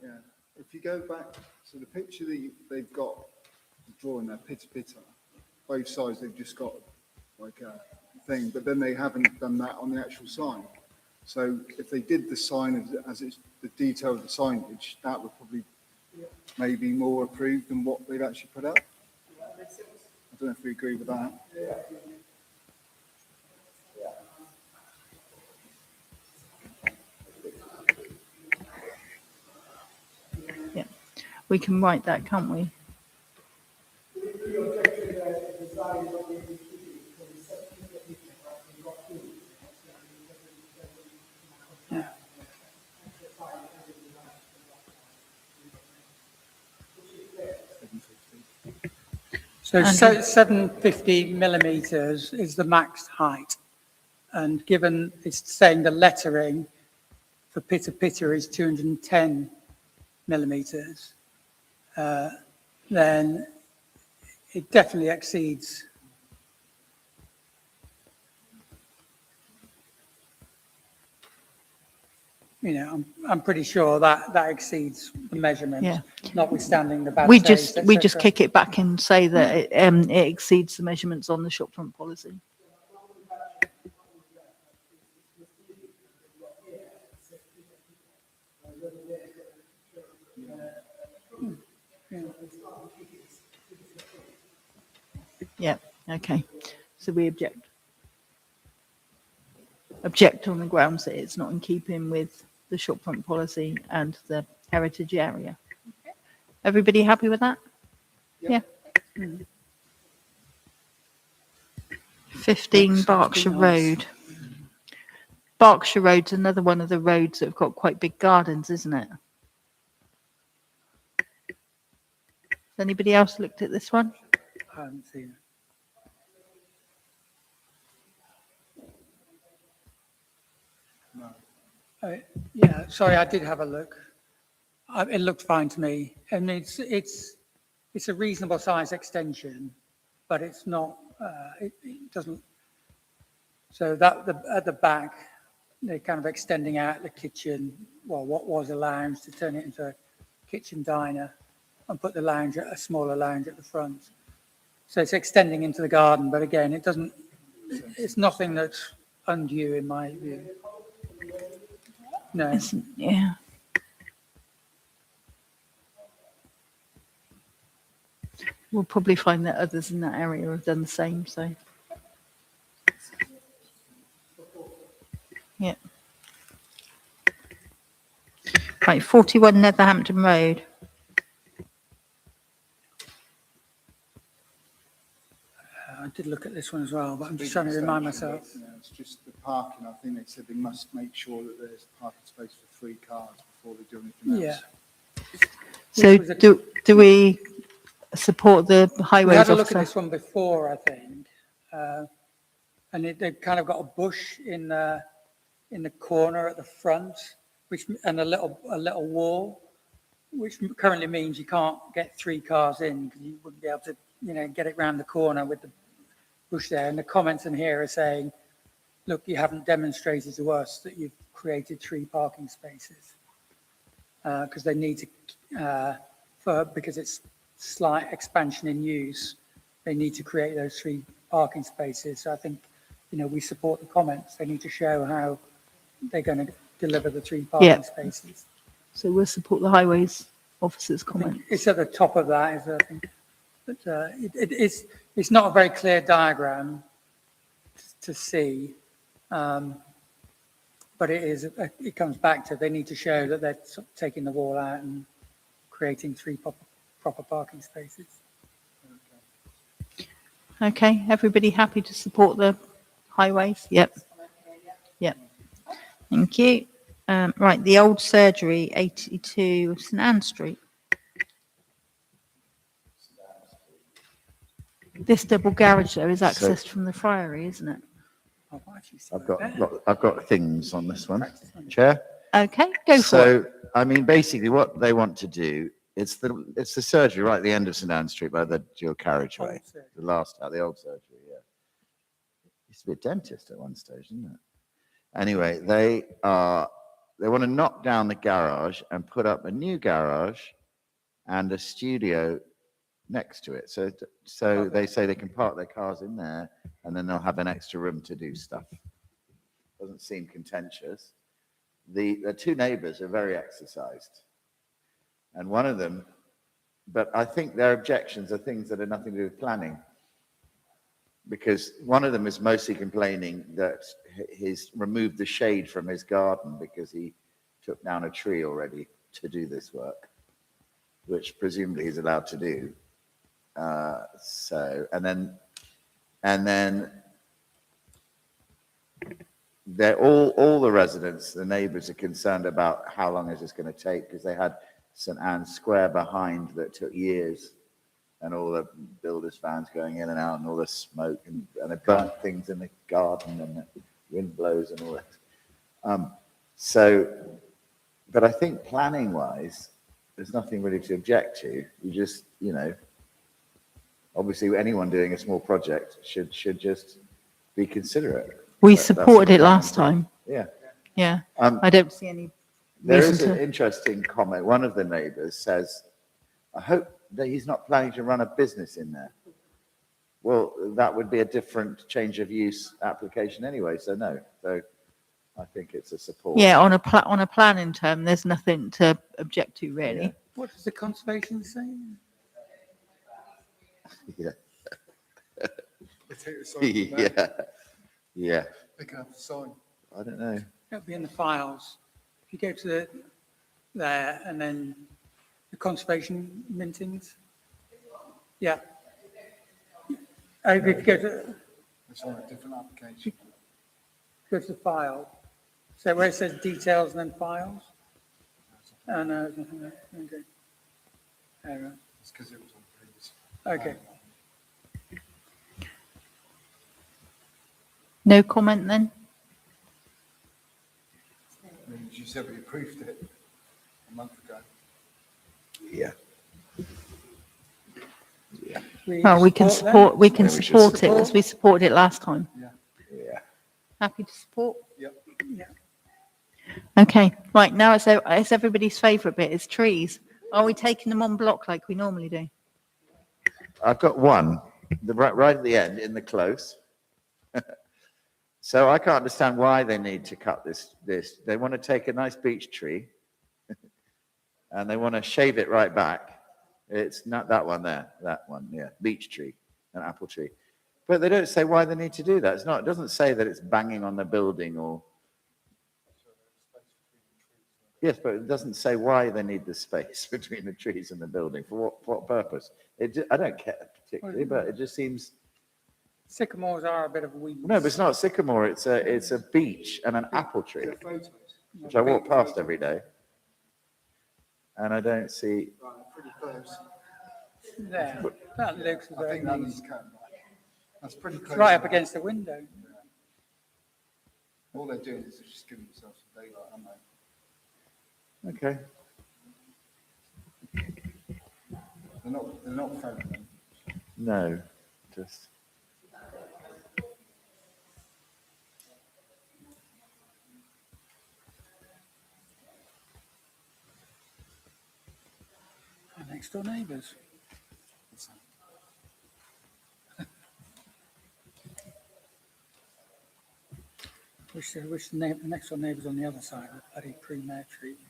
yeah, if you go back, so the picture that they've got drawn there, pitter pitter, both sides they've just got like a thing, but then they haven't done that on the actual sign. So if they did the sign as it's the detail of the signage, that would probably maybe more approved than what they've actually put up. I don't know if we agree with that. Yeah, we can write that, can't we? So 750 millimetres is the max height. And given it's saying the lettering for pitter pitter is 210 millimetres, then it definitely exceeds. You know, I'm pretty sure that exceeds the measurement, Yeah. notwithstanding the bad We taste, just etc. kick it back and say that it exceeds the measurements on the shopfront policy. Yeah, okay. So we object. Object on the grounds that it's not in keeping with the shopfront policy and the heritage area. Everybody happy with that? Yeah. 15 Berkshire Road. Berkshire Road's another one of the roads that have got quite big gardens, isn't it? Has anybody else looked at this one? I haven't seen it. Yeah, sorry, I did have a look. It looked fine to me. And it's a reasonable size extension, but it's not, it doesn't. So that at the back, they're kind of extending out the kitchen, well, what was a lounge to turn it into a kitchen diner and put the lounge, a smaller lounge at the front. So it's extending into the garden, but again, it's nothing that's undue in my view. No. Yeah. We'll probably find that others in that area have done the same, so. Yeah. Right, 41 Netherhampton Road. I did look at this one as well, but I'm just trying to remind myself. Yeah, it's just the parking. I think they said they must make sure that there's parking space for 3 cars before they do anything else. Yeah. So Which was a- do we support the We highways had a look at officer? this one before, I think, and they've kind of got a bush in the corner at the front, and a little wall, which currently means you can't get 3 cars in because you wouldn't be able to, get it round the corner with the bush there. And the comments in here are saying, look, you haven't demonstrated to us that you've created 3 parking spaces because they need to, because it's slight expansion in use, they need to create those 3 parking spaces. So I think, we support the comments. They need to show how they're going to deliver the 3 parking spaces. So we'll support the highways officer's I think comment. it's at the top of that, is I think, but it's not a very clear diagram to see, but it comes back to they need to show that they're sort of taking the wall out and creating 3 proper parking spaces. Okay, everybody happy to support the highways? Yep. Yep. Thank you. Right, the old surgery, 82 St Anne Street. This double garage though is accessed from the Friary, isn't it? I've got things on this one, Chair. Okay, go for it. So, I mean, basically what they want to do, it's the surgery right at the end of St Anne Street by the dual carriageway. The the old surgery, yeah. Used to be a dentist at one stage, didn't it? Anyway, they want to knock down the garage and put up a new garage and a studio next to it. So they say they can park their cars in there and then they'll have an extra room to do stuff. Doesn't seem contentious. The 2 neighbors are very exercised. And one of them, but I think their objections are things that are nothing to do with planning. Because one of them is mostly complaining that he's removed the shade from his garden because he took down a tree already to do this work, which presumably he's allowed to do. And then they're all the residents, the neighbours are concerned about how long is this going to take because they had St Anne Square behind that took years and all the builders' vans going in and out and all the smoke and they burnt things in the garden and the wind blows and all that. But I think planning wise, there's nothing really to object to. You just, obviously anyone doing a small project should just be considerate. We supported it last time. Yeah. Yeah. I don't see any There reason is an to. interesting comment. One of the neighbours says, I hope that he's not planning to run a business in there. Well, that would be a different change of use application anyway, so no. So I think it's a support. Yeah, on a planning term, there's nothing to object to really. Yeah. What does the conservation say? Yeah. They take the sign from there. Yeah. Yeah. They can have the sign. I don't know. It'll be in the files. If you go to there and then the conservation mintings. Yeah. If you go to It's on a different application. the file, so where it says details and then files. Oh, no, there's nothing there. Okay. All right. It's because it was on previous. Okay. No comment then? I mean, as you said, we approved it a month ago. Yeah. Well, we can that? support. We can Yeah, we should support it as we supported it last time. Yeah. Happy to support. Yep. Yeah. Okay, right now it's everybody's favourite bit is trees. Are we taking them on block like we normally do? I've got one, right at the end in the close. So I can't understand why they need to cut this. They want to take a nice beech tree and they want to shave it right back. It's not that one there, that one, yeah, beech tree, an apple tree. But they don't say why they need to do that. It doesn't say that it's banging on the building or. Yes, but it doesn't say why they need the space between the trees and the building. For what purpose? I don't care particularly, but it just seems. Sycamores are a bit of a weed. No, but it's not a sycamore. It's a beech and an apple tree, which I walk past every day, and I don't see. Right, pretty close. There. That looks as I think that though needs cut. That's pretty it's close. right up against the window. All they're doing is just giving themselves some daylight, aren't they? Okay. They're not feminine. No, just. Our next door neighbours. Wish the next door neighbours on the other side were bloody pre-med treatment.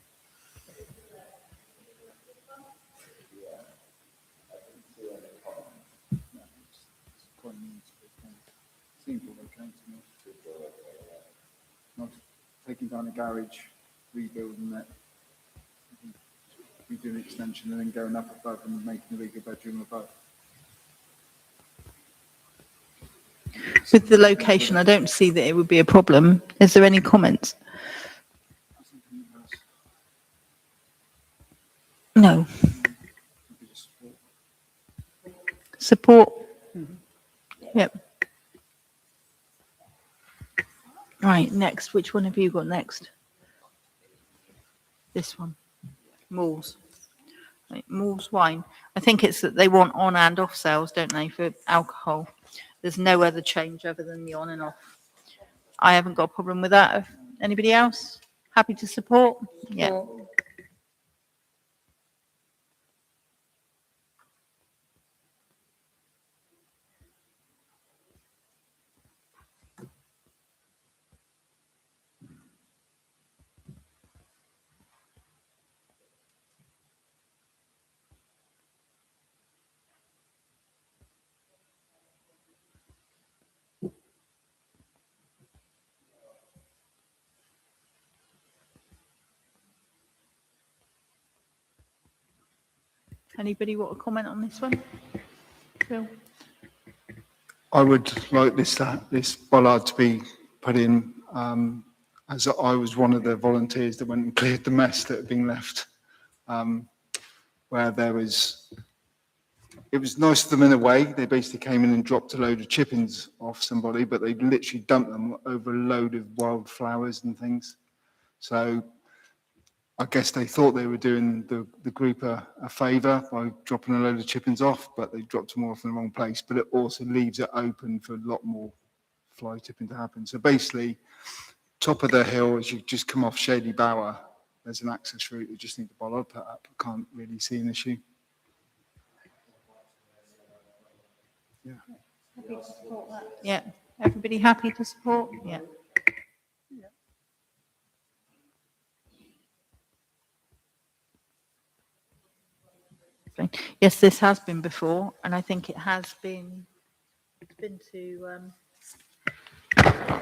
Simple, they came to me. Not taking down a garage, rebuilding it, redoing an extension, and then going up above and making a bigger bedroom above. With the location, I don't see that it would be a problem. Is there any comments? No. Support? Yep. Right, next. Which one have you got next? This one. Malls. Right, Malls wine. I think it's that they want on and off sales, don't they, for alcohol? There's no other change other than the on and off. I haven't got a problem with that. Anybody else? Happy to support? Yeah. Anybody want to comment on this one? Phil? I would like this bollard to be put in, as I was one of the volunteers that went and cleared the mess that had been left, where it was nice of them in a way. They basically came in and dropped a load of chippings off somebody, but they literally dumped them over a load of wildflowers and things. So I guess they thought they were doing the group a favour by dropping a load of chippings off, but they dropped them off in the wrong place. But it also leaves it open for a lot more fly tipping to happen. So basically, top of the hill, as you just come off Shady Bower, there's an access route. You just need the bollard put up. I can't really see an issue. Yeah. Happy to support that. Yeah. Everybody happy to support? Yeah. Okay. Yes, this has been before, and I think it has been to.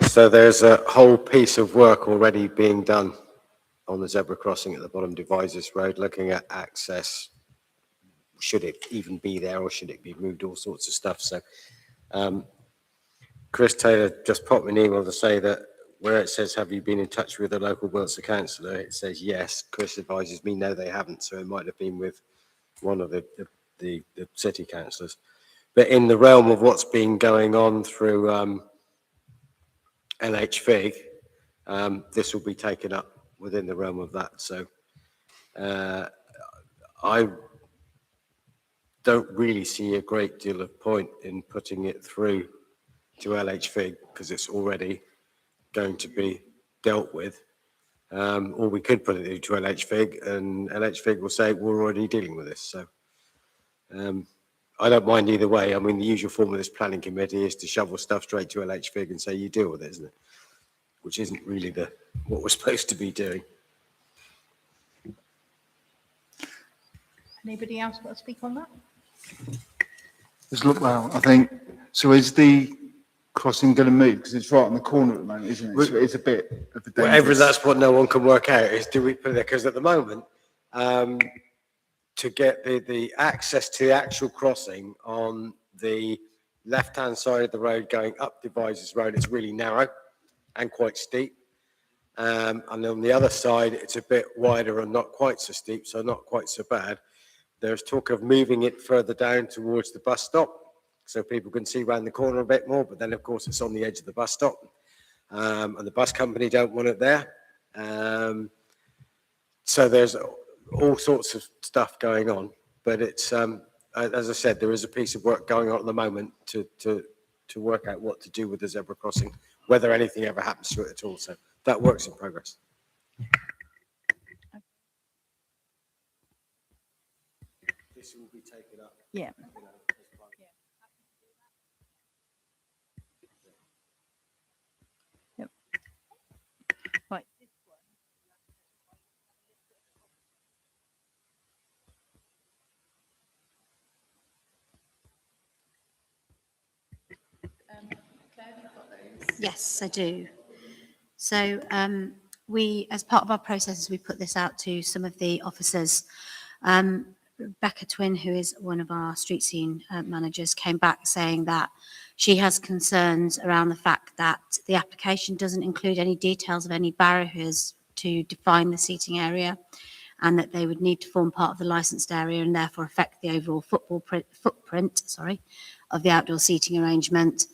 So there's a whole piece of work already being done on the zebra crossing at the bottom Devizes Road, looking at access. Should it even be there or should it be moved? All sorts of stuff. So Chris Taylor just popped me an email to say that where it says, have you been in touch with the local Wiltshire councillor? It says yes. Chris advises me, no, they haven't. So it might have been with one of the city councillors. But in the realm of what's been going on through LHFIG, this will be taken up within the realm of that. So I don't really see a great deal of point in putting it through to LHFIG because it's already going to be dealt with. Or we could put it to LHFIG and LHFIG will say, we're already dealing with this. So I don't mind either way. I mean, the usual form of this planning committee is to shovel stuff straight to LHFIG and say, you deal with it, isn't it? Which isn't really what we're supposed to be doing. Anybody else want to speak on that? Just look, well, I think, so is the crossing going to move? Because it's right on the corner at the moment, isn't it? So it's a bit of a Whatever, dangerous. that's what no one can work out is, do we put it there? Because at the moment, to get the access to the actual crossing on the left-hand side of the road going up Devizes Road, it's really narrow and quite steep. And on the other side, it's a bit wider and not quite so steep, so not quite so bad. There's talk of moving it further down towards the bus stop so people can see around the corner a bit more, but then of course it's on the edge of the bus stop. And the bus company don't want it there. So there's all sorts of stuff going on, but it's as I said, there is a piece of work going on at the moment to work out what to do with the zebra crossing, whether anything ever happens to it at all. So that work's in progress. This will be taken up. Yeah. Yep. Right. Yes, I do. So we, as part of our processes, we put this out to some of the officers. Rebecca Twin, who is one of our street scene managers, came back saying that she has concerns around the fact that the application doesn't include any details of any barriers to define the seating area, and that they would need to form part of the licensed area and therefore affect the overall footprint of the outdoor seating arrangement.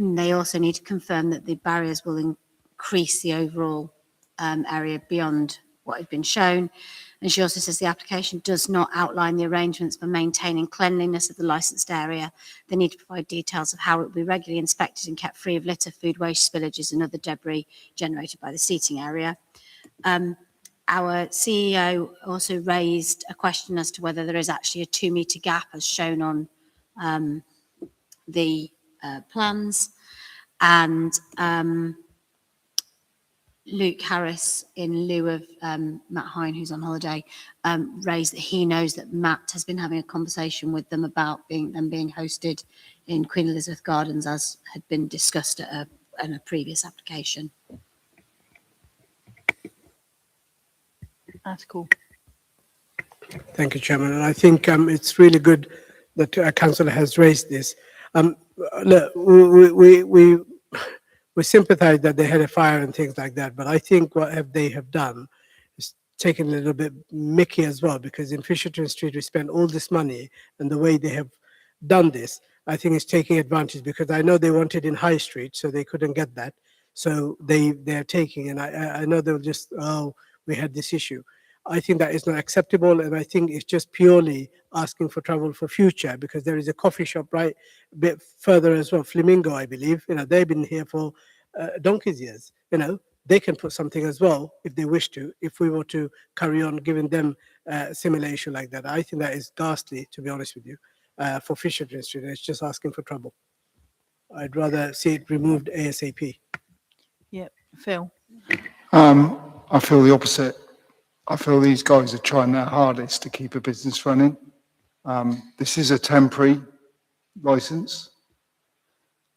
They also need to confirm that the barriers will increase the overall area beyond what had been shown. And she also says the application does not outline the arrangements for maintaining cleanliness of the licensed area. They need to provide details of how it will be regularly inspected and kept free of litter, food waste, spillages and other debris generated by the seating area. Our CEO also raised a question as to whether there is actually a 2-metre gap as shown on the plans. And Luke Harris, in lieu of Matt Hine, who's on holiday, raised that he knows that Matt has been having a conversation with them about being hosted in Queen Elizabeth Gardens, as had been discussed at a previous application. That's cool. Thank you, Chairman. And I think it's really good that Councillor has raised this. Look, we sympathise that they had a fire and things like that, but I think what they have done is taken a little bit mickey as well, because in Fisherton Street we spent all this money, and the way they have done this, I think is taking advantage, because I know they wanted in High Street, so they couldn't get that. So they're taking, and I know they'll just, oh, we had this issue. I think that is not acceptable, and I think it's just purely asking for trouble for future, because there is a coffee shop right a bit further as well, Flamingo, I believe. They've been here for donkey's years. They can put something as well if they wish to, if we were to carry on giving them similar issue like that. I think that is ghastly, to be honest with you, for Fisherton Street. It's just asking for trouble. I'd rather see it removed ASAP. Yep. Phil. I feel the opposite. I feel these guys are trying their hardest to keep a business running. This is a temporary license.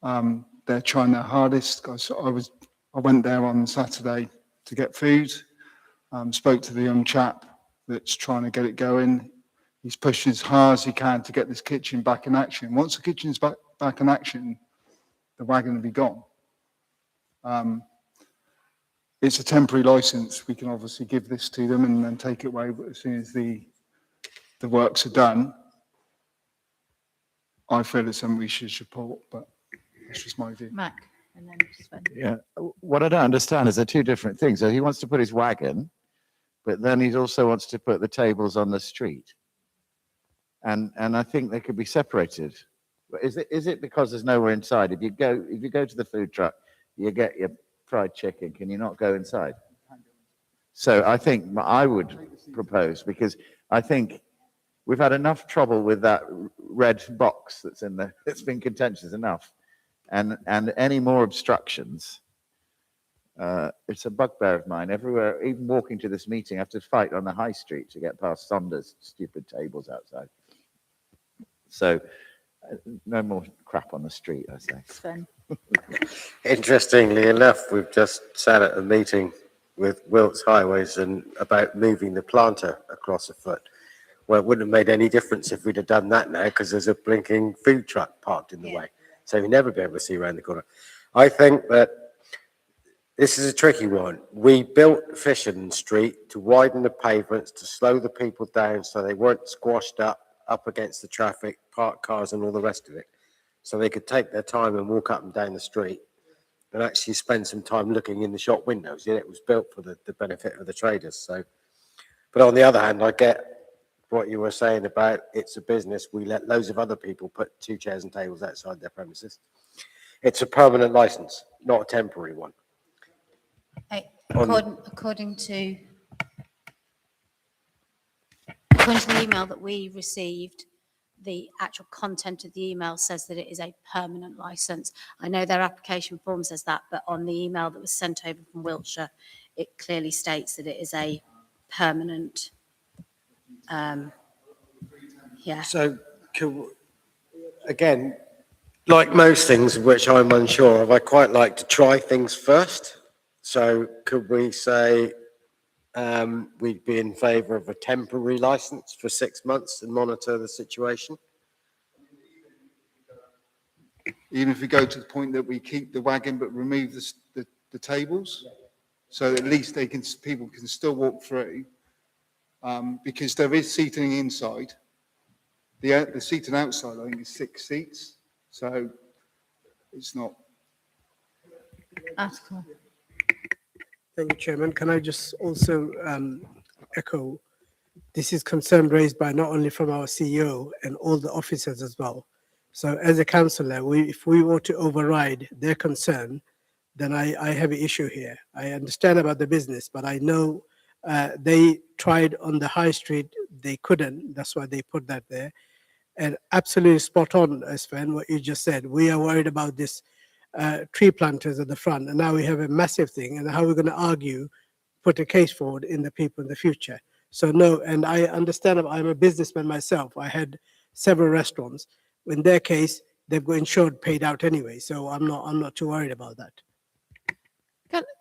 They're trying their hardest. I went there on Saturday to get food. Spoke to the young chap that's trying to get it going. He's pushing as hard as he can to get this kitchen back in action. Once the kitchen's back in action, the wagon will be gone. It's a temporary license. We can obviously give this to them and then take it away, but as soon as the works are done, I feel it's something we should support, but that's just my view. Mac. And then Sven. Yeah, what I don't understand is they're two different things. So he wants to put his wagon, but then he also wants to put the tables on the street. And I think they could be separated. Is it because there's nowhere inside? If you go to the food truck, you get your fried chicken, can you not go inside? So I think I would propose, because I think we've had enough trouble with that red box that's in there. It's been contentious enough. And any more obstructions, it's a bugbear of mine. Everywhere, even walking to this meeting, I have to fight on the high street to get past Saunders' stupid tables outside. So no more crap on the street, I say. Sven. Interestingly enough, we've just sat at a meeting with Wilts Highways and about moving the planter across a foot. Well, it wouldn't have made any difference if we'd have done that now, because there's a blinking food truck parked in the way. So you'll never be able to see around the corner. I think that this is a tricky one. We built Fisherton Street to widen the pavements, to slow the people down so they weren't squashed up against the traffic, parked cars and all the rest of it. So they could take their time and walk up and down the street and actually spend some time looking in the shop windows. Yeah, it was built for the benefit of the traders. So, but on the other hand, I get what you were saying about it's a business, we let loads of other people put 2 chairs and tables outside their premises. It's a permanent license, not a temporary one. According to the email that we received, the actual content of the email says that it is a permanent licence. I know their application form says that, but on the email that was sent over from Wiltshire, it clearly states that it is a permanent, yeah. So, again, like most things of which I'm unsure of, I quite like to try things first. So could we say we'd be in favour of a temporary licence for 6 months and monitor the situation? Even if we go to the point that we keep the wagon but remove the tables, so at least people can still walk through, because there is seating inside. The seating outside, I think, is 6 seats, so it's not. Thank you, Chairman. Can I just also echo, this is concern raised by not only from our CEO and all the officers as well. So as a councillor, if we were to override their concern, then I have an issue here. I understand about the business, but I know they tried on the high street, they couldn't. That's why they put that there. And absolutely spot on, Sven, what you just said. We are worried about this tree planters at the front, and now we have a massive thing, and how we're going to argue, put a case forward in the people in the future. So no, and I understand, I'm a businessman myself. I had several restaurants. In their case, they've got insured, paid out anyway, so I'm not too worried about that.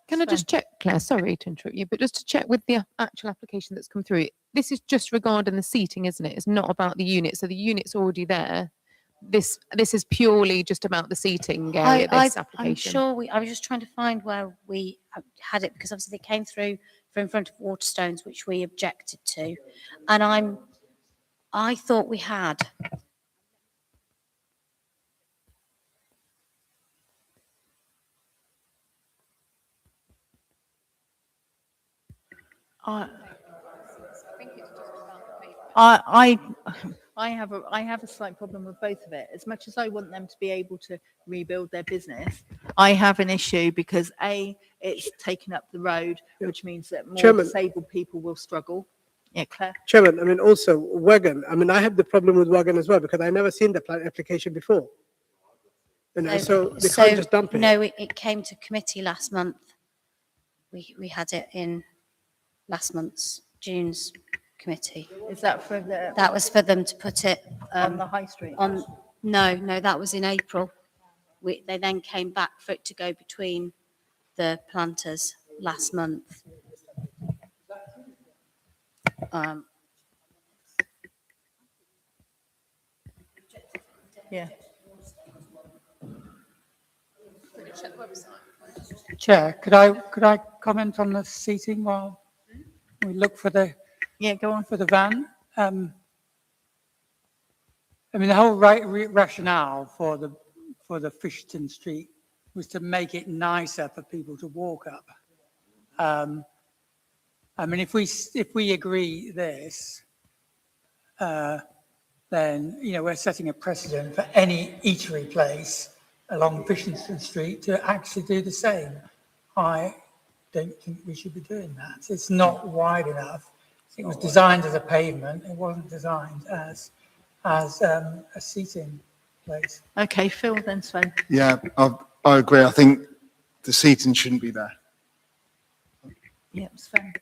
Can I just check, Claire, sorry to interrupt you, but just to check with the actual application that's come through, this is just regarding the seating, isn't it? It's not about the unit, so the unit's already there. This is purely just about the seating area, this I'm application. sure I was just trying to find where we had it, because obviously they came through from in front of Waterstones, which we objected to. And I thought we had. I have a slight problem with both of it. As much as I want them to be able to rebuild their business, I have an issue because it's taken up the road, which means that more Chairman. disabled people will struggle. Yeah, Claire. Chairman, I mean, also wagon. I mean, I have the problem with wagon as well because I never seen the plan application before. You know, so they can't just dump it. No, it came to committee last month. We had it in last month's June's committee. Is that for the That was for them to put it on the high street? No, that was in April. They then came back for it to go between the planters last month. Yeah. Chair, could I comment on the seating while we look for the Go on. for the van? I mean, the whole rationale for the Fisherton Street was to make it nicer for people to walk up. I mean, if we agree this, then we're setting a precedent for any eatery place along Fisherton Street to actually do the same. I don't think we should be doing that. It's not wide enough. It was designed as a pavement. It wasn't designed as a seating place. Okay, Phil, then Sven. Yeah, I agree. I think the seating shouldn't be there. Yeah, Sven.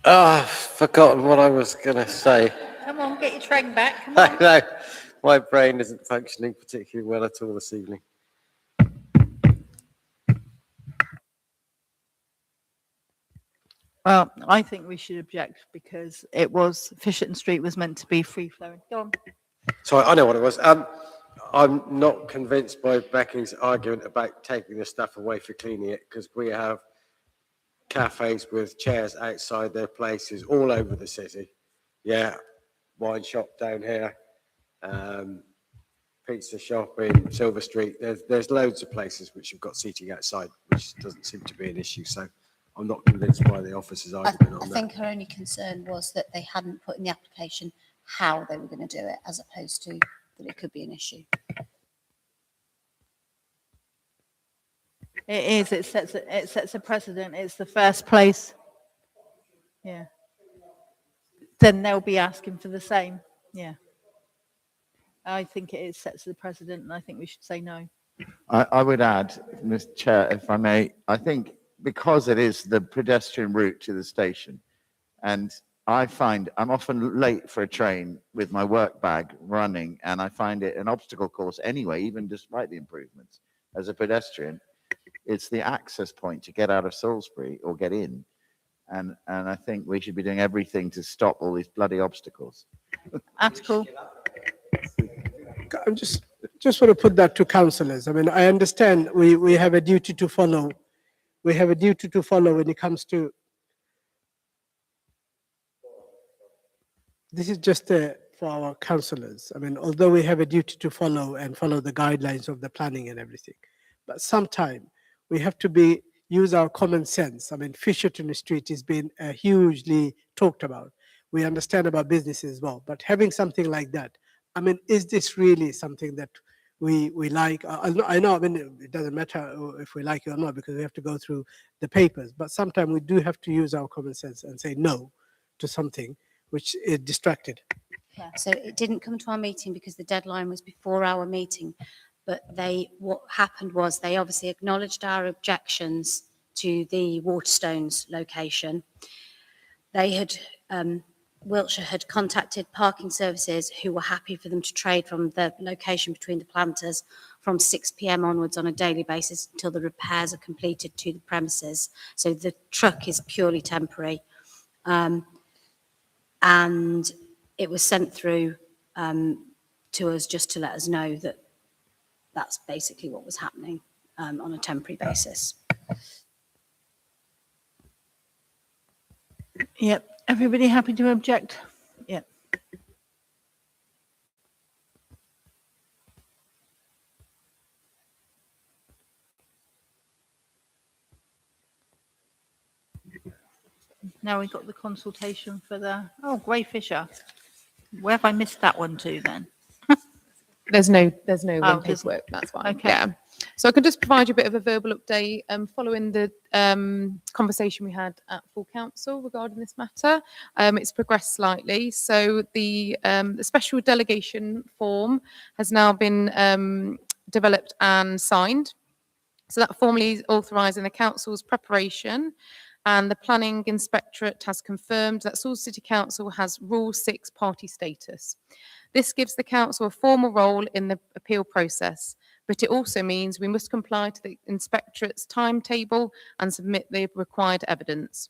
I've forgotten what I was going to say. Come on, get your train back. Come I on. know, my brain isn't functioning particularly well at all this evening. Well, I think we should object because Fisherton Street was meant to be free flowing. Go on. Sorry, I know what it was. I'm not convinced by Becky's argument about taking the stuff away for cleaning it, because we have cafes with chairs outside their places all over the city. Yeah, wine shop down here, pizza shop in Silver Street. There's loads of places which have got seating outside, which doesn't seem to be an issue. So I'm not convinced by the officer's argument I on that. think her only concern was that they hadn't put in the application how they were going to do it, as opposed to that it could be an issue. It is, it sets a precedent. It's the first place. Yeah. Then they'll be asking for the same. Yeah. I think it sets the precedent, and I think we should say no. I would add, Mr. Chair, if I may, I think because it is the pedestrian route to the station, and I find I'm often late for a train with my work bag running, and I find it an obstacle course anyway, even despite the improvements. As a pedestrian, it's the access point to get out of Salisbury or get in. And I think we should be doing everything to stop all these bloody obstacles. Article. I just want to put that to councillors. I mean, I understand we have a duty to follow. We have a duty to follow when it comes to. This is just for our councillors. I mean, although we have a duty to follow and follow the guidelines of the planning and everything, but sometime we have to use our common sense. I mean, Fisherton Street is being hugely talked about. We understand about business as well, but having something like that, I mean, is this really something that we like? I know, I mean, it doesn't matter if we like it or not, because we have to go through the papers, but sometimes we do have to use our common sense and say no to something which is distracted. So it didn't come to our meeting because the deadline was before our meeting. But what happened was they obviously acknowledged our objections to the Waterstones location. They had, Wiltshire had contacted parking services who were happy for them to trade from the location between the planters from 6 p.m. onwards on a daily basis until the repairs are completed to the premises. So the truck is purely temporary. And it was sent through to us just to let us know that that's basically what was happening on a temporary basis. Yep. Everybody happy to object? Yep. Now we've got the consultation for Grey Fisher. Where have I missed that one to then? There's no Oh, paperwork, that's fine. Okay. Yeah. So I can just provide you a bit of a verbal update following the conversation we had at full council regarding this matter. It's progressed slightly. So the special delegation form has now been developed and signed. So that formally is authorising the council's preparation, and the planning inspectorate has confirmed that Salisbury City Council has Rule 6 party status. This gives the council a formal role in the appeal process, but it also means we must comply to the inspectorate's timetable and submit the required evidence.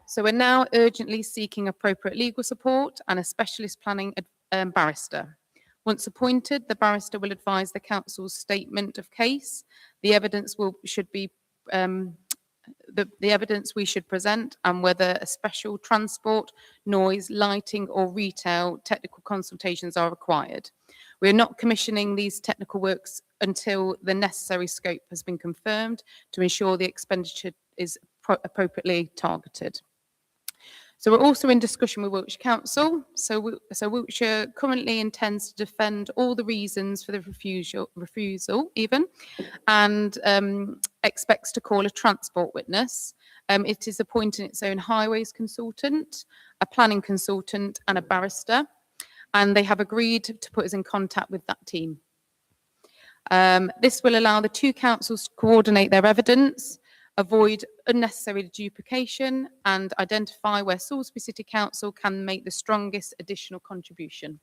So we're now urgently seeking appropriate legal support and a specialist planning barrister. Once appointed, the barrister will advise the council's statement of case, the evidence should be the evidence we should present, and whether a special transport, noise, lighting or retail technical consultations are required. We are not commissioning these technical works until the necessary scope has been confirmed to ensure the expenditure is appropriately targeted. So we're also in discussion with Wiltshire Council. So Wiltshire currently intends to defend all the reasons for the refusal even, and expects to call a transport witness. It is appointing its own highways consultant, a planning consultant and a barrister, and they have agreed to put us in contact with that team. This will allow the two councils to coordinate their evidence, avoid unnecessary duplication, and identify where Salisbury City Council can make the strongest additional contribution.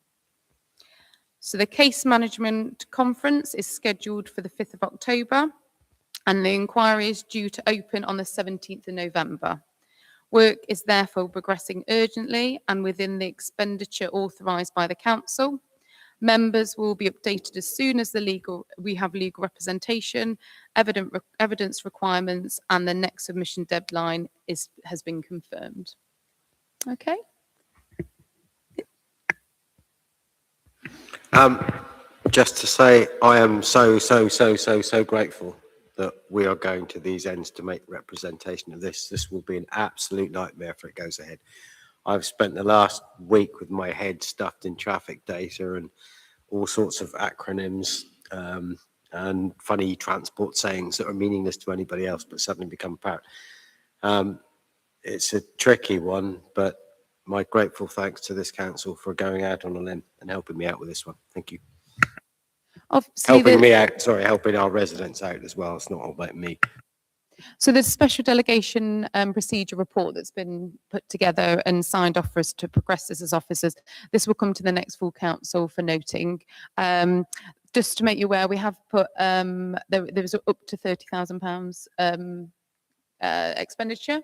So the case management conference is scheduled for the 5th of October, and the inquiry is due to open on the 17th of November. Work is therefore progressing urgently and within the expenditure authorised by the council. Members will be updated as soon as we have legal representation, evidence requirements, and the next submission deadline has been confirmed. Okay. Just to say, I am so grateful that we are going to these ends to make representation of this. This will be an absolute nightmare if it goes ahead. I've spent the last week with my head stuffed in traffic data and all sorts of acronyms and funny transport sayings that are meaningless to anybody else, but suddenly become apparent. It's a tricky one, but my grateful thanks to this council for going out on a limb and helping me out with this one. Thank you. Obviously, Helping me out, sorry, helping our residents out as well. It's not all about me. so there's a special delegation procedure report that's been put together and signed off for us to progress this as officers. This will come to the next full council for noting. Just to make you aware, we have put, there was up to £30,000 expenditure.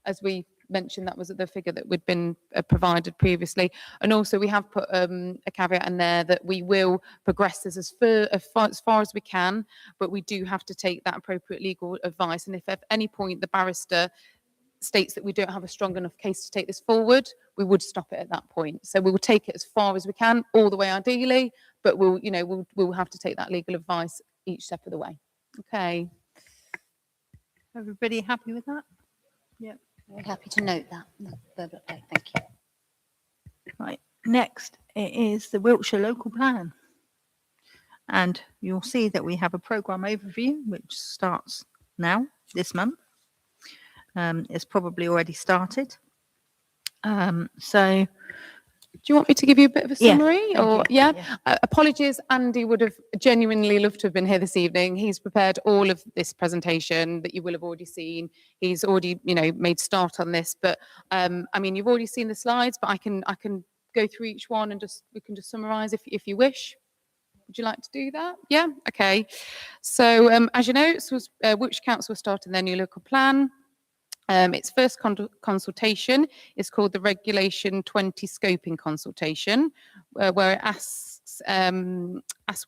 As we mentioned, that was the figure that we'd been provided previously. And also we have put a caveat in there that we will progress this as far as we can, but we do have to take that appropriate legal advice. And if at any point the barrister states that we don't have a strong enough case to take this forward, we would stop it at that point. So we will take it as far as we can, all the way ideally, but we'll have to take that legal advice each step of the way. Okay. Everybody happy with that? Yeah. Very happy to note that. Thank you. Right. Next, it is the Wiltshire local plan. And you'll see that we have a programme overview, which starts now, this month. It's probably already started. So Do you want me to give you a bit of a Yeah, summary? thank Or you. yeah, Yeah. Apologies. Andy would have genuinely loved to have been here this evening. He's prepared all of this presentation that you will have already seen. He's already, made start on this. But I mean, you've already seen the slides, but I can go through each one and we can just summarise if you wish. Would you like to do that? Yeah. Okay. So as you know, Wiltshire Council started their new local plan. Its first consultation is called the Regulation 20 Scoping Consultation, where it asks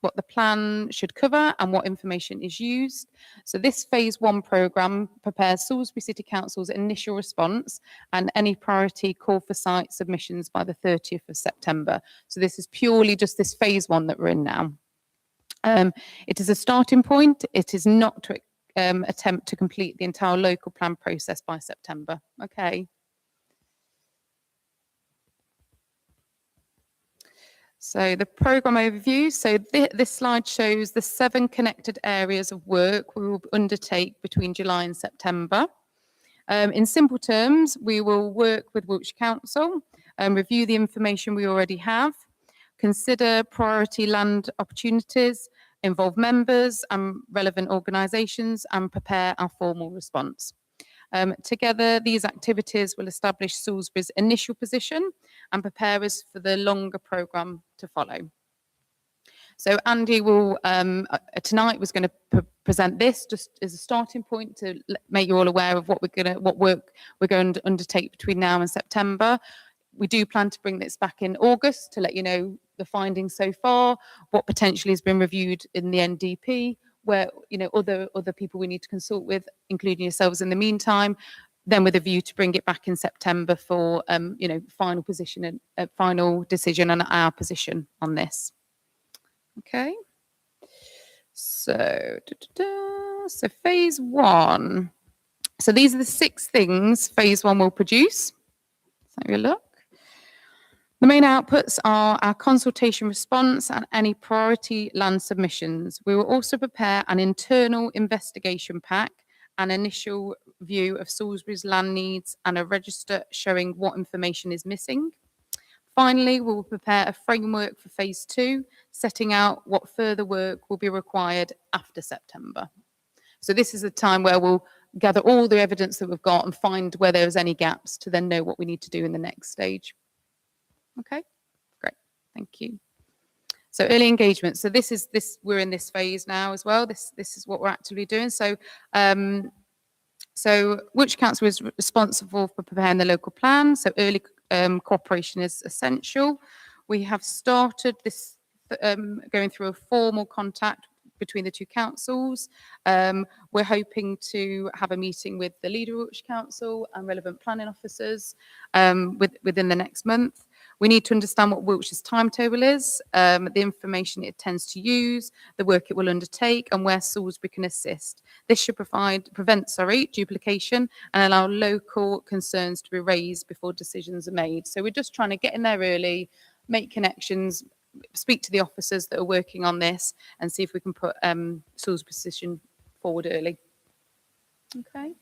what the plan should cover and what information is used. So this phase 1 programme prepares Salisbury City Council's initial response and any priority call for site submissions by the 30th of September. So this is purely just this phase 1 that we're in now. It is a starting point. It is not to attempt to complete the entire local plan process by September. Okay. So the programme overview. So this slide shows the 7 connected areas of work we will undertake between July and September. In simple terms, we will work with Wiltshire Council and review the information we already have, consider priority land opportunities, involve members and relevant organisations, and prepare our formal response. Together, these activities will establish Salisbury's initial position and prepare us for the longer programme to follow. So Andy will, tonight was going to present this just as a starting point to make you all aware of what work we're going to undertake between now and September. We do plan to bring this back in August to let you know the findings so far, what potentially has been reviewed in the NDP, where other people we need to consult with, including yourselves in the meantime, then with a view to bring it back in September for final position and final decision on our position on this. Okay. So so phase 1. So these are the 6 things phase 1 will produce. Let's have a look. The main outputs are our consultation response and any priority land submissions. We will also prepare an internal investigation pack, an initial view of Salisbury's land needs, and a register showing what information is missing. Finally, we will prepare a framework for phase 2, setting out what further work will be required after September. So this is the time where we'll gather all the evidence that we've got and find where there's any gaps to then know what we need to do in the next stage. Okay, great, thank you. So early engagement. So we're in this phase now as well. This is what we're actively doing. So Wiltshire Council is responsible for preparing the local plan. So early cooperation is essential. We have started this going through a formal contact between the 2 councils. We're hoping to have a meeting with the leader of Wiltshire Council and relevant planning officers within the next month. We need to understand what Wiltshire's timetable is, the information it tends to use, the work it will undertake, and where Salisbury can assist. This should prevent duplication and allow local concerns to be raised before decisions are made. So we're just trying to get in there early, make connections, speak to the officers that are working on this, and see if we can put Salisbury's position forward early. Okay.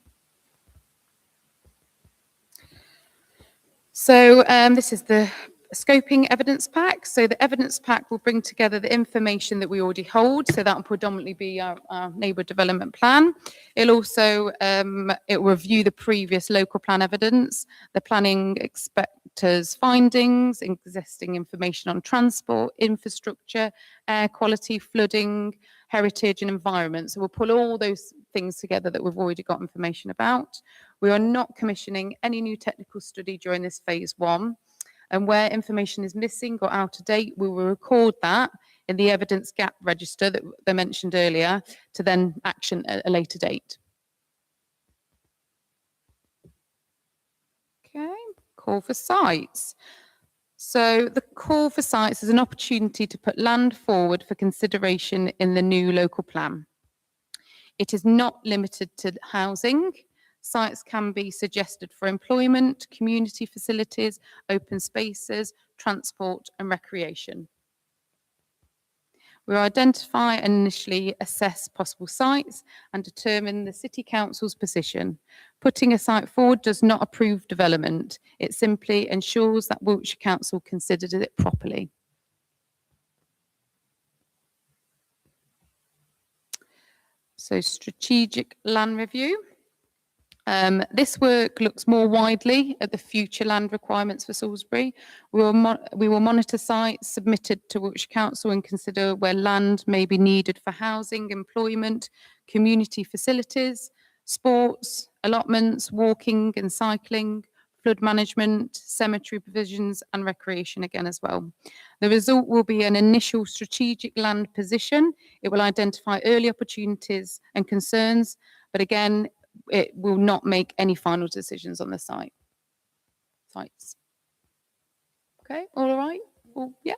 So this is the scoping evidence pack. So the evidence pack will bring together the information that we already hold. So that will predominantly be our neighbourhood development plan. It'll also it will review the previous local plan evidence, the planning inspector's findings, existing information on transport, infrastructure, air quality, flooding, heritage and environment. So we'll pull all those things together that we've already got information about. We are not commissioning any new technical study during this phase 1. And where information is missing or out of date, we will record that in the evidence gap register that they mentioned earlier to then action at a later date. Okay, call for sites. So the call for sites is an opportunity to put land forward for consideration in the new local plan. It is not limited to housing. Sites can be suggested for employment, community facilities, open spaces, transport and recreation. We identify and initially assess possible sites and determine the City Council's position. Putting a site forward does not approve development. It simply ensures that Wiltshire Council considered it properly. So strategic land review. This work looks more widely at the future land requirements for Salisbury. We will monitor sites submitted to Wiltshire Council and consider where land may be needed for housing, employment, community facilities, sports, allotments, walking and cycling, flood management, cemetery provisions and recreation again as well. The result will be an initial strategic land position. It will identify early opportunities and concerns, but again, it will not make any final decisions on the sites. Okay, all right? Well, yeah,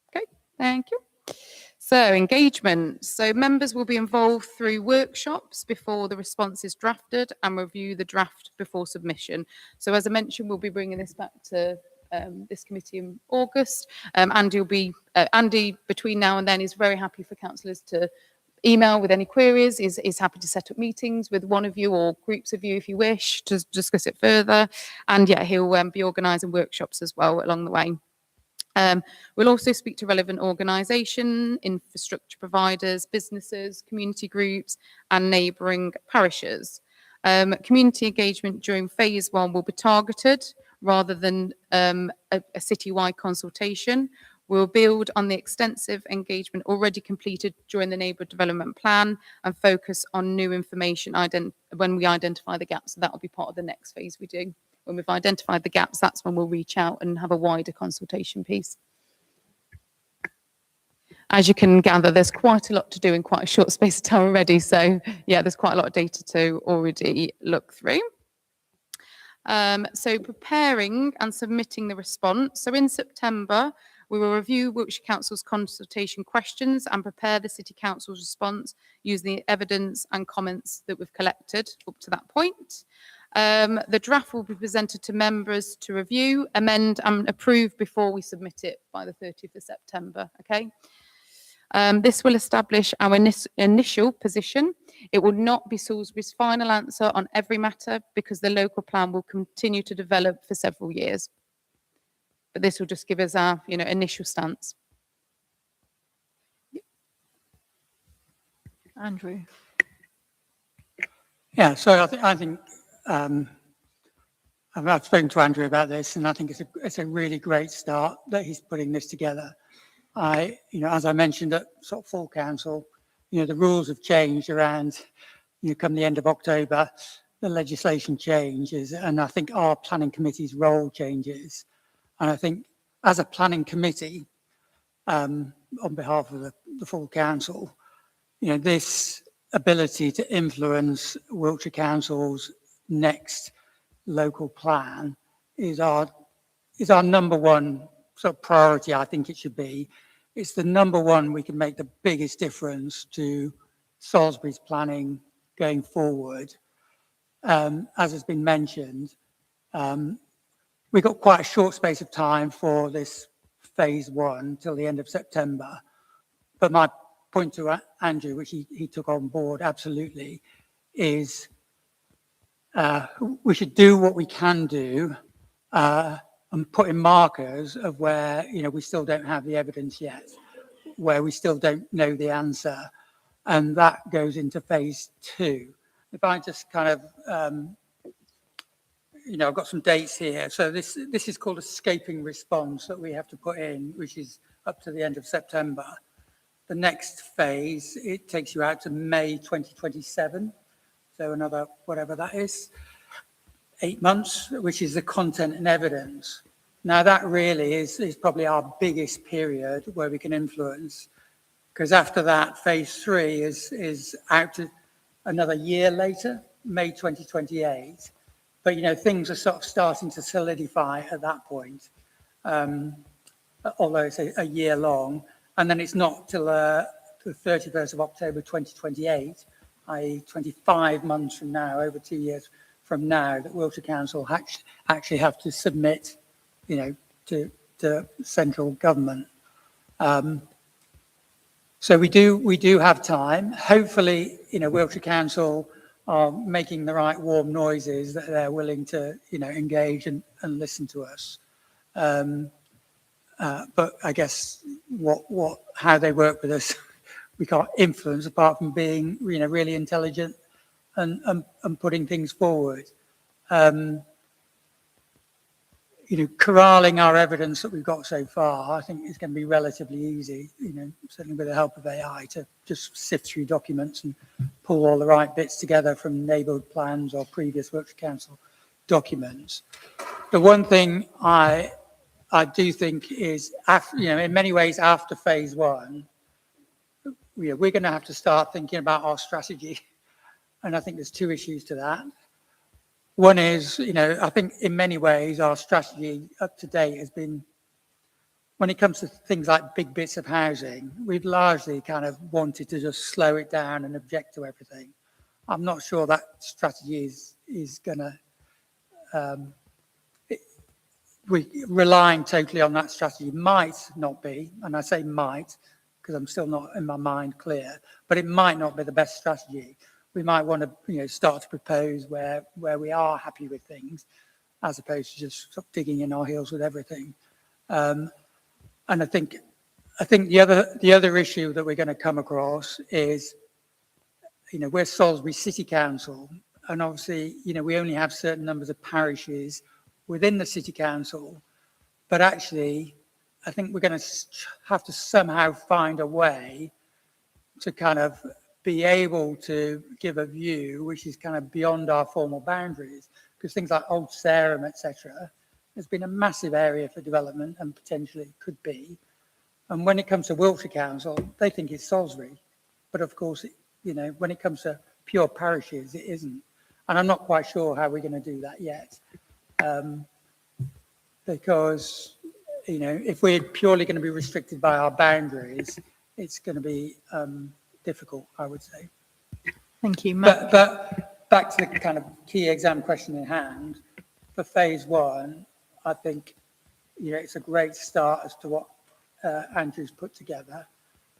okay, thank you. So engagement. So members will be involved through workshops before the response is drafted and review the draft before submission. So as I mentioned, we'll be bringing this back to this committee in August. Andy, between now and then, is very happy for councillors to email with any queries, is happy to set up meetings with one of you or groups of you if you wish to discuss it further. And yeah, he'll be organising workshops as well along the way. We'll also speak to relevant organisation, infrastructure providers, businesses, community groups and neighbouring parishes. Community engagement during phase 1 will be targeted rather than a citywide consultation. We'll build on the extensive engagement already completed during the neighbourhood development plan and focus on new information when we identify the gaps. So that will be part of the next phase we do. When we've identified the gaps, that's when we'll reach out and have a wider consultation piece. As you can gather, there's quite a lot to do in quite a short space of time already. So yeah, there's quite a lot of data to already look through. So preparing and submitting the response. So in September, we will review Wiltshire Council's consultation questions and prepare the City Council's response using the evidence and comments that we've collected up to that point. The draft will be presented to members to review, amend and approve before we submit it by the 30th of September, okay? This will establish our initial position. It will not be Salisbury's final answer on every matter because the local plan will continue to develop for several years. But this will just give us our, initial stance. Andrew. Yeah, so I think I've spoken to Andrew about this, and I think it's a really great start that he's putting this together. As I mentioned at sort of full council, the rules have changed around, come the end of October, the legislation changes, and I think our planning committee's role changes. And I think as a planning committee, on behalf of the full council, this ability to influence Wiltshire Council's next local plan is our number one sort of priority I think it should be. It's the number one we can make the biggest difference to Salisbury's planning going forward. As has been mentioned, we've got quite a short space of time for this phase one till the end of September. But my point to Andrew, which he took on board absolutely, is we should do what we can do and put in markers of where, we still don't have the evidence yet, where we still don't know the answer. And that goes into phase two. If I just kind of, I've got some dates here. So this is called escaping response that we have to put in, which is up to the end of September. The next phase, it takes you out to May 2027. So another, whatever that is, 8 months, which is the content and evidence. Now that really is probably our biggest period where we can influence, because after that, phase three is out to another year later, May 2028. But, things are sort of starting to solidify at that point, although it's a year long. And then it's not till the 31st of October 2028, i.e. 25 months from now, over 2 years from now, that Wiltshire Council actually have to submit, to central government. So we do have time. Hopefully, Wiltshire Council are making the right warm noises, that they're willing to, engage and listen to us. But I guess how they work with us, we can't influence apart from being, really intelligent and putting things forward. Corralling our evidence that we've got so far, I think is going to be relatively easy, certainly with the help of AI, to just sift through documents and pull all the right bits together from neighbourhood plans or previous Wiltshire Council documents. The one thing I do think is, in many ways after phase one, we're going to have to start thinking about our strategy. And I think there's two issues to that. One is, I think in many ways our strategy up to date has been, when it comes to things like big bits of housing, we've largely kind of wanted to just slow it down and object to everything. I'm not sure that strategy is going to, relying totally on that strategy might not be, and I say might because I'm still not in my mind clear, but it might not be the best strategy. We might want to, start to propose where we are happy with things, as opposed to just sort of digging in our heels with everything. And I think the other issue that we're going to come across is, we're Salisbury City Council, and obviously, we only have certain numbers of parishes within the City Council, but actually, I think we're going to have to somehow find a way to kind of be able to give a view which is kind of beyond our formal boundaries, because things like Old Sarum, etc., has been a massive area for development and potentially could be. And when it comes to Wiltshire Council, they think it's Salisbury, but of course, when it comes to pure parishes, it isn't. And I'm not quite sure how we're going to do that yet, because if we're purely going to be restricted by our boundaries, it's going to be difficult, I would say. Thank you, Matt. But back to the kind of key exam question in hand, for phase one, I think, it's a great start as to what Andrew's put together.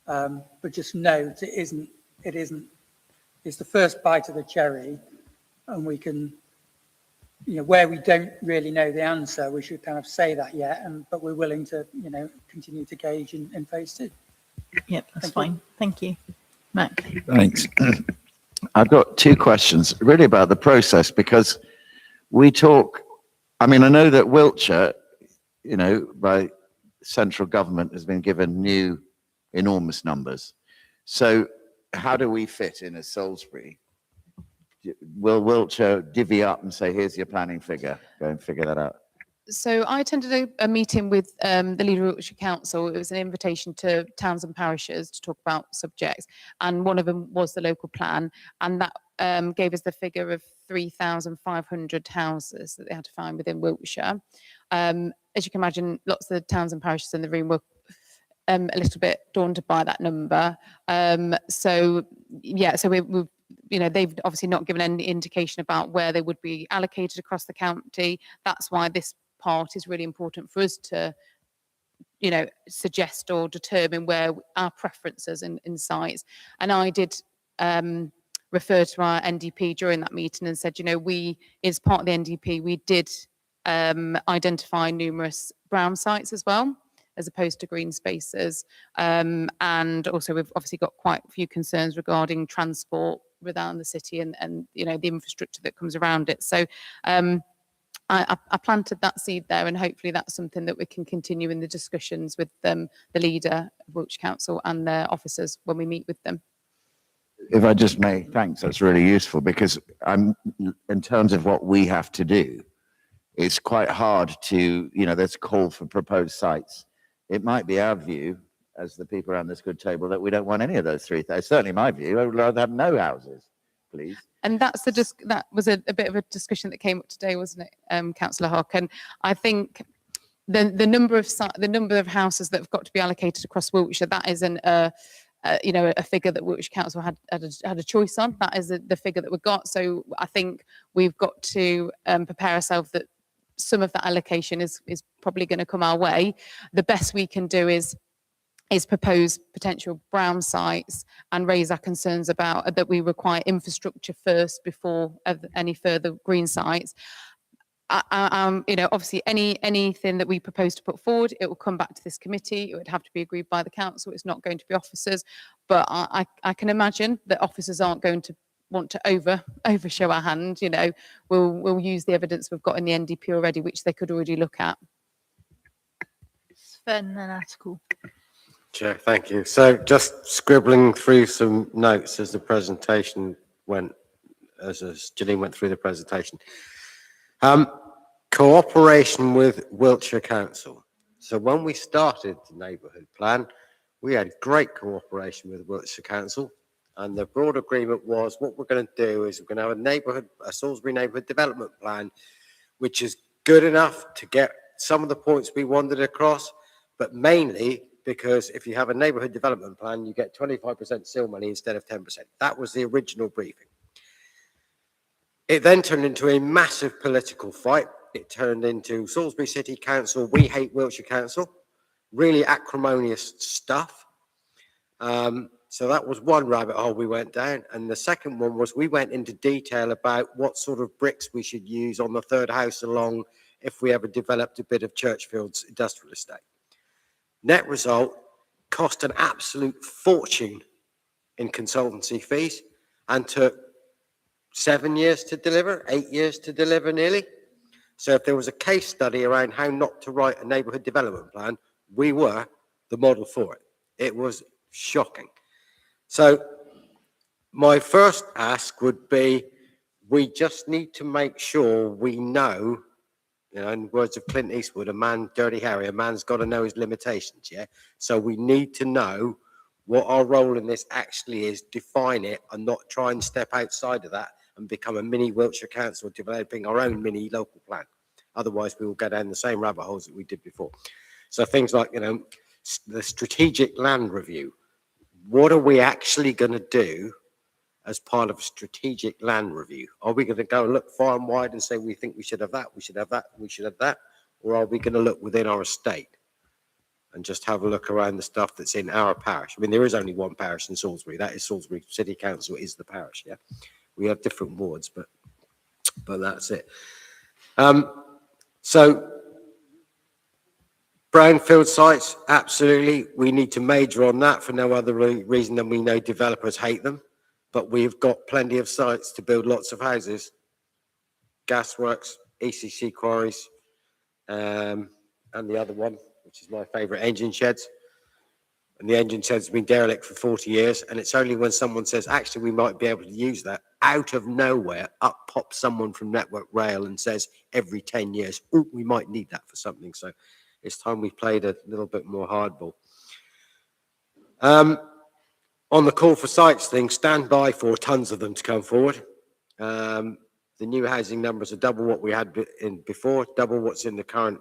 But just note, it's the first bite of the cherry, and we can, where we don't really know the answer, we should kind of say that yet, but we're willing to, continue to gauge in phase two. Yep, that's fine. Thank you. Matt. Thanks. I've got two questions really about the process, because we talk, I know that Wiltshire, by central government has been given new enormous numbers. So how do we fit in as Salisbury? Will Wiltshire divvy up and say, here's your planning figure, go and figure that out? So I attended a meeting with the leader of Wiltshire Council. It was an invitation to towns and parishes to talk about subjects, and one of them was the local plan, and that gave us the figure of 3,500 houses that they had to find within Wiltshire. As you can imagine, lots of the towns and parishes in the room were a little bit daunted by that number. So we've they've obviously not given any indication about where they would be allocated across the county. That's why this part is really important for us to, suggest or determine where our preferences in sites. And I did refer to our NDP during that meeting and said, we, as part of the NDP, we did identify numerous brown sites as well, as opposed to green spaces. And also we've obviously got quite a few concerns regarding transport around the city and the infrastructure that comes around it. So I planted that seed there, and hopefully that's something that we can continue in the discussions with the leader of Wiltshire Council and their officers when we meet with them. If I just may, thanks, that's really useful, because in terms of what we have to do, it's quite hard to, there's a call for proposed sites. It might be our view, as the people around this good table, that we don't want any of those 3,000. Certainly my view, I would rather have no houses, please. And that was a bit of a discussion that came up today, wasn't it, Councillor Hock? And I think the number of houses that have got to be allocated across Wiltshire, that isn't a figure that Wiltshire Council had a choice on. That is the figure that we've got. So I think we've got to prepare ourselves that some of that allocation is probably going to come our way. The best we can do is propose potential brown sites and raise our concerns about that we require infrastructure first before any further green sites. Obviously anything that we propose to put forward, it will come back to this committee. It would have to be agreed by the council. It's not going to be officers, but I can imagine that officers aren't going to want to overshow our hand. We'll use the evidence we've got in the NDP already, which they could already look at. Sven and Attical. Chair, thank you. So just scribbling through some notes as the presentation went, as Janine went through the presentation. Cooperation with Wiltshire Council. So when we started the neighbourhood plan, we had great cooperation with Wiltshire Council, and the broad agreement was what we're going to do is we're going to have a Salisbury neighbourhood development plan, which is good enough to get some of the points we wanted across, but mainly because if you have a neighbourhood development plan, you get 25% seal money instead of 10%. That was the original briefing. It then turned into a massive political fight. It turned into Salisbury City Council, we hate Wiltshire Council, really acrimonious stuff. So that was one rabbit hole we went down. And the second one was we went into detail about what sort of bricks we should use on the third house along if we ever developed a bit of Churchfield's industrial estate. Net result, cost an absolute fortune in consultancy fees and took 7 years to deliver, 8 years to deliver nearly. So if there was a case study around how not to write a neighbourhood development plan, we were the model for it. It was shocking. So my first ask would be, we just need to make sure we know, in words of Clint Eastwood, a man, Dirty Harry, a man's got to know his limitations, yeah? So we need to know what our role in this actually is, define it, and not try and step outside of that and become a mini Wiltshire Council developing our own mini local plan. Otherwise, we will go down the same rabbit holes that we did before. So things like, the strategic land review. What are we actually going to do as part of a strategic land review? Are we going to go and look far and wide and say we think we should have that, we should have that, we should have that? Or are we going to look within our estate and just have a look around the stuff that's in our parish? I mean, there is only one parish in Salisbury. That is Salisbury City Council is the parish, yeah? We have different wards, but that's it. So brownfield sites, absolutely. We need to major on that for no other reason than we know developers hate them. But we've got plenty of sites to build lots of houses. Gasworks, ECC quarries, and the other one, which is my favourite, engine sheds. And the engine sheds have been derelict for 40 years. And it's only when someone says, actually, we might be able to use that, out of nowhere, up pops someone from Network Rail and says every 10 years, oh, we might need that for something. So it's time we played a little bit more hardball. On the call for sites thing, stand by for tons of them to come forward. The new housing numbers are double what we had in before, double what's in the current,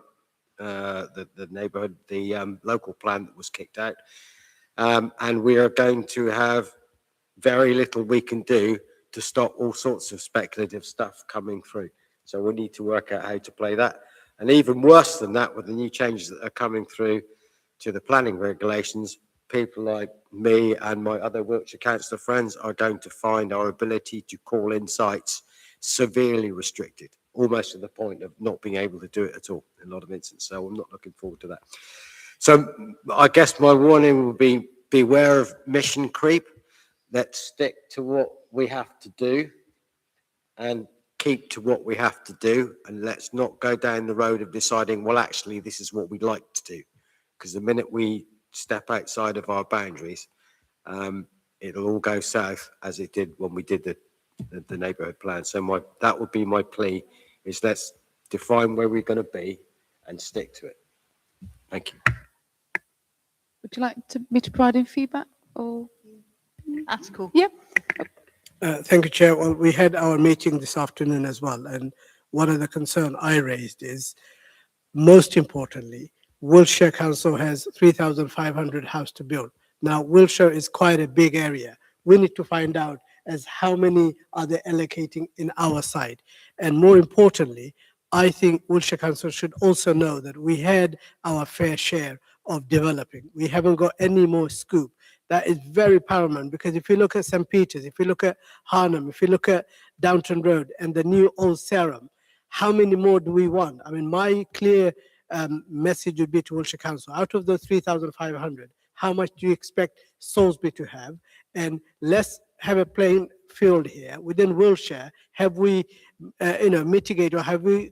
the neighbourhood, the local plan that was kicked out. And we are going to have very little we can do to stop all sorts of speculative stuff coming through. So we need to work out how to play that. And even worse than that, with the new changes that are coming through to the planning regulations, people like me and my other Wiltshire councillor friends are going to find our ability to call in sites severely restricted, almost to the point of not being able to do it at all in a lot of instances. So I'm not looking forward to that. So I guess my warning would be beware of mission creep. Let's stick to what we have to do and keep to what we have to do. And let's not go down the road of deciding, well, actually, this is what we'd like to do. Because the minute we step outside of our boundaries, it'll all go south as it did when we did the neighbourhood plan. So that would be my plea, is let's define where we're going to be and stick to it. Thank you. Would you like me to provide any feedback? Or That's cool. yeah. Thank you, Chair. Well, we had our meeting this afternoon as well, and one of the concerns I raised is, most importantly, Wiltshire Council has 3,500 houses to build. Now, Wiltshire is quite a big area. We need to find out as how many are they allocating in our side. And more importantly, I think Wiltshire Council should also know that we had our fair share of developing. We haven't got any more scoop. That is very paramount, because if you look at St. Peter's, if you look at Harnham, if you look at Downton Road and the new Old Sarum, how many more do we want? I mean, my clear message would be to Wiltshire Council, out of those 3,500, how much do you expect Salisbury to have? And let's have a playing field here within Wiltshire. Have we, mitigate, or have we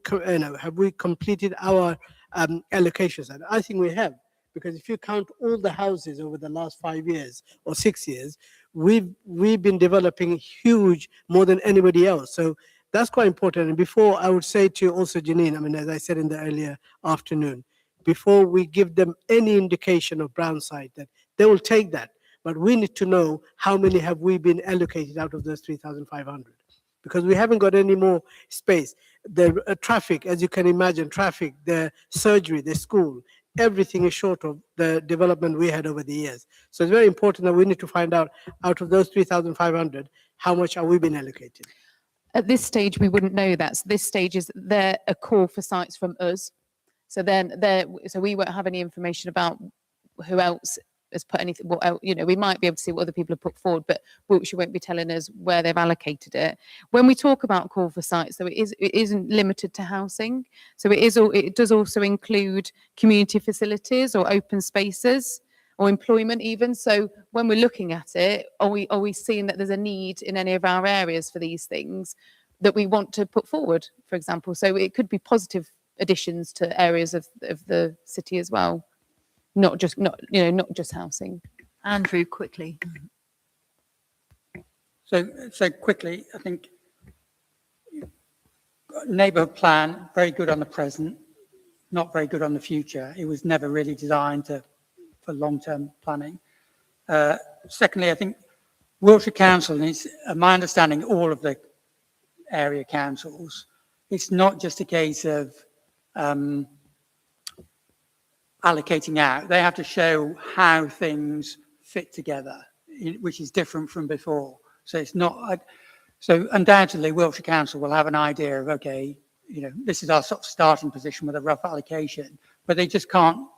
completed our allocations? And I think we have. Because if you count all the houses over the last 5 years or 6 years, we've been developing huge, more than anybody else. So that's quite important. And before, I would say to you also, Janine, I mean, as I said in the earlier afternoon, before we give them any indication of brown side, that they will take that. But we need to know how many have we been allocated out of those 3,500. Because we haven't got any more space. The traffic, as you can imagine, traffic, the surgery, the school, everything is short of the development we had over the years. So it's very important that we need to find out of those 3,500, how much are we being allocated? At this stage, we wouldn't know that. So this stage is there a call for sites from us. So then so we won't have any information about who else has put anything, what else, we might be able to see what other people have put forward, but Wiltshire won't be telling us where they've allocated it. When we talk about call for sites, so it isn't limited to housing. So it does also include community facilities or open spaces or employment even. So when we're looking at it, are we seeing that there's a need in any of our areas for these things that we want to put forward, for example? So it could be positive additions to areas of the city as well. Not just housing. Andrew, quickly. So quickly, I think neighbourhood plan, very good on the present, not very good on the future. It was never really designed for long-term planning. Secondly, I think Wiltshire Council, and my understanding, all of the area councils, it's not just a case of allocating out. They have to show how things fit together, which is different from before. So it's not, so undoubtedly Wiltshire Council will have an idea of, okay, this is our sort of starting position with a rough allocation, but they just can't,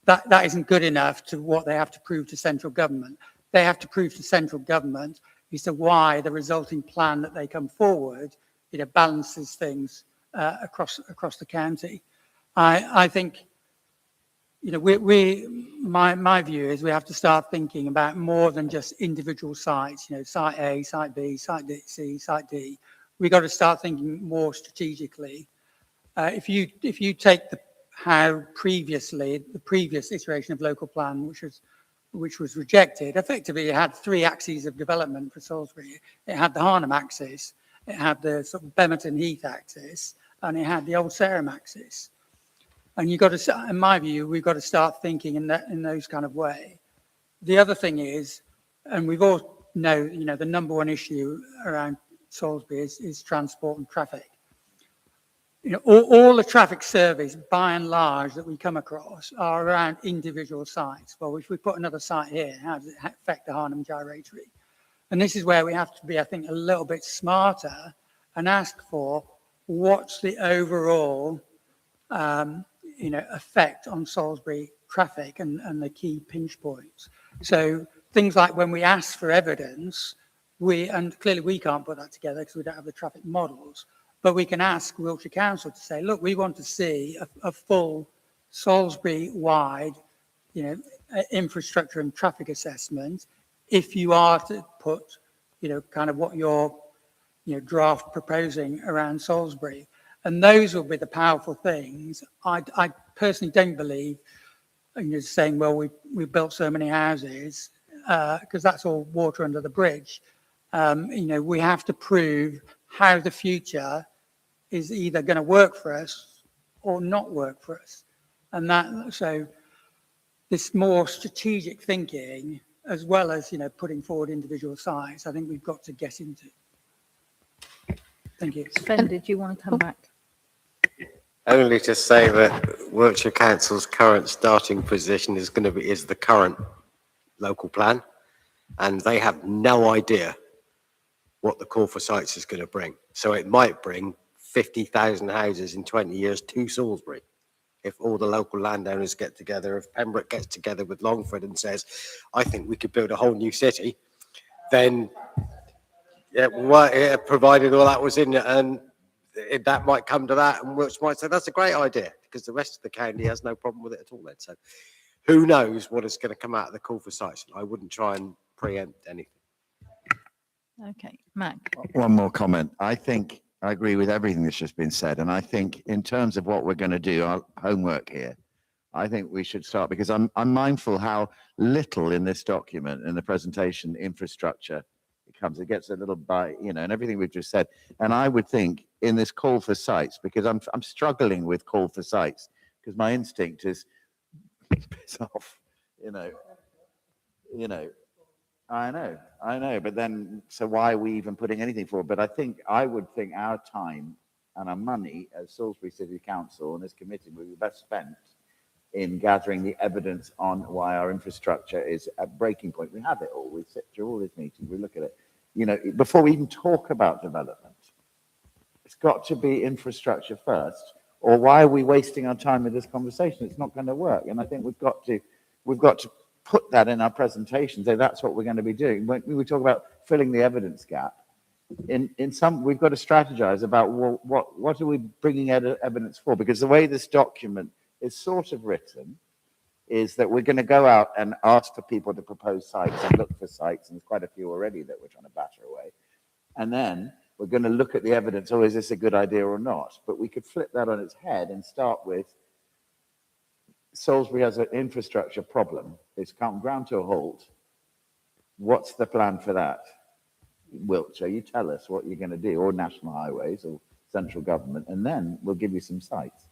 that isn't good enough to what they have to prove to central government. They have to prove to central government as to why the resulting plan that they come forward, balances things across the county. I think, my view is we have to start thinking about more than just individual sites, site A, site B, site C, site D. We got to start thinking more strategically. If you take the previous iteration of local plan, which was which was rejected, effectively it had three axes of development for Salisbury. It had the Harnham axis, it had the sort of Bemerton Heath axis, and it had the Old Sarum axis. And you've got to, in my view, we've got to start thinking in those kind of way. The other thing is, and we've all know, the number one issue around Salisbury is transport and traffic. All the traffic surveys, by and large, that we come across are around individual sites. Well, if we put another site here, how does it affect the Harnham gyratory? And this is where we have to be, I think, a little bit smarter and ask for what's the overall, effect on Salisbury traffic and the key pinch points. So things like when we ask for evidence, and clearly we can't put that together because we don't have the traffic models, but we can ask Wiltshire Council to say, look, we want to see a full Salisbury-wide, infrastructure and traffic assessment. If you are to put, kind of what you're, draft proposing around Salisbury, and those will be the powerful things. I personally don't believe, saying, well, we built so many houses, because that's all water under the bridge. We have to prove how the future is either going to work for us or not work for us. And so this more strategic thinking, as well as, putting forward individual sites, I think we've got to get into. Thank you. Sven, did you want to come back? Only to say that Wiltshire Council's current starting position is the current local plan, and they have no idea what the call for sites is going to bring. So it might bring 50,000 houses in 20 years to Salisbury. If all the local landowners get together, if Pembroke gets together with Longford and says, I think we could build a whole new city, then provided all that was in it, and that might come to that, and Wiltshire might say that's a great idea, because the rest of the county has no problem with it at all then. So who knows what is going to come out of the call for sites. I wouldn't try and preempt anything. Okay, Mac. One more comment. I think I agree with everything that's just been said. And I think in terms of what we're going to do, our homework here, I think we should start, because I'm mindful how little in this document, in the presentation, infrastructure comes. It gets a little by, and everything we've just said. And I would think in this call for sites, because I'm struggling with call for sites, because my instinct is piss off, I know, but then, so why are we even putting anything forward? But I would think our time and our money as Salisbury City Council and this committee would be best spent in gathering the evidence on why our infrastructure is at breaking point. We have it all. We sit through all these meetings, we look at it. Before we even talk about development, it's got to be infrastructure first, or why are we wasting our time with this conversation? It's not going to work. And I think we've got to put that in our presentation, say that's what we're going to be doing. When we talk about filling the evidence gap, we've got to strategize about what are we bringing evidence for? Because the way this document is sort of written is that we're going to go out and ask for people to propose sites and look for sites, and there's quite a few already that we're trying to batter away. And then we're going to look at the evidence, is this a good idea or not? But we could flip that on its head and start with Salisbury has an infrastructure problem. It's come ground to a halt. What's the plan for that? Wiltshire, you tell us what you're going to do, or National Highways or central government, and then we'll give you some sites.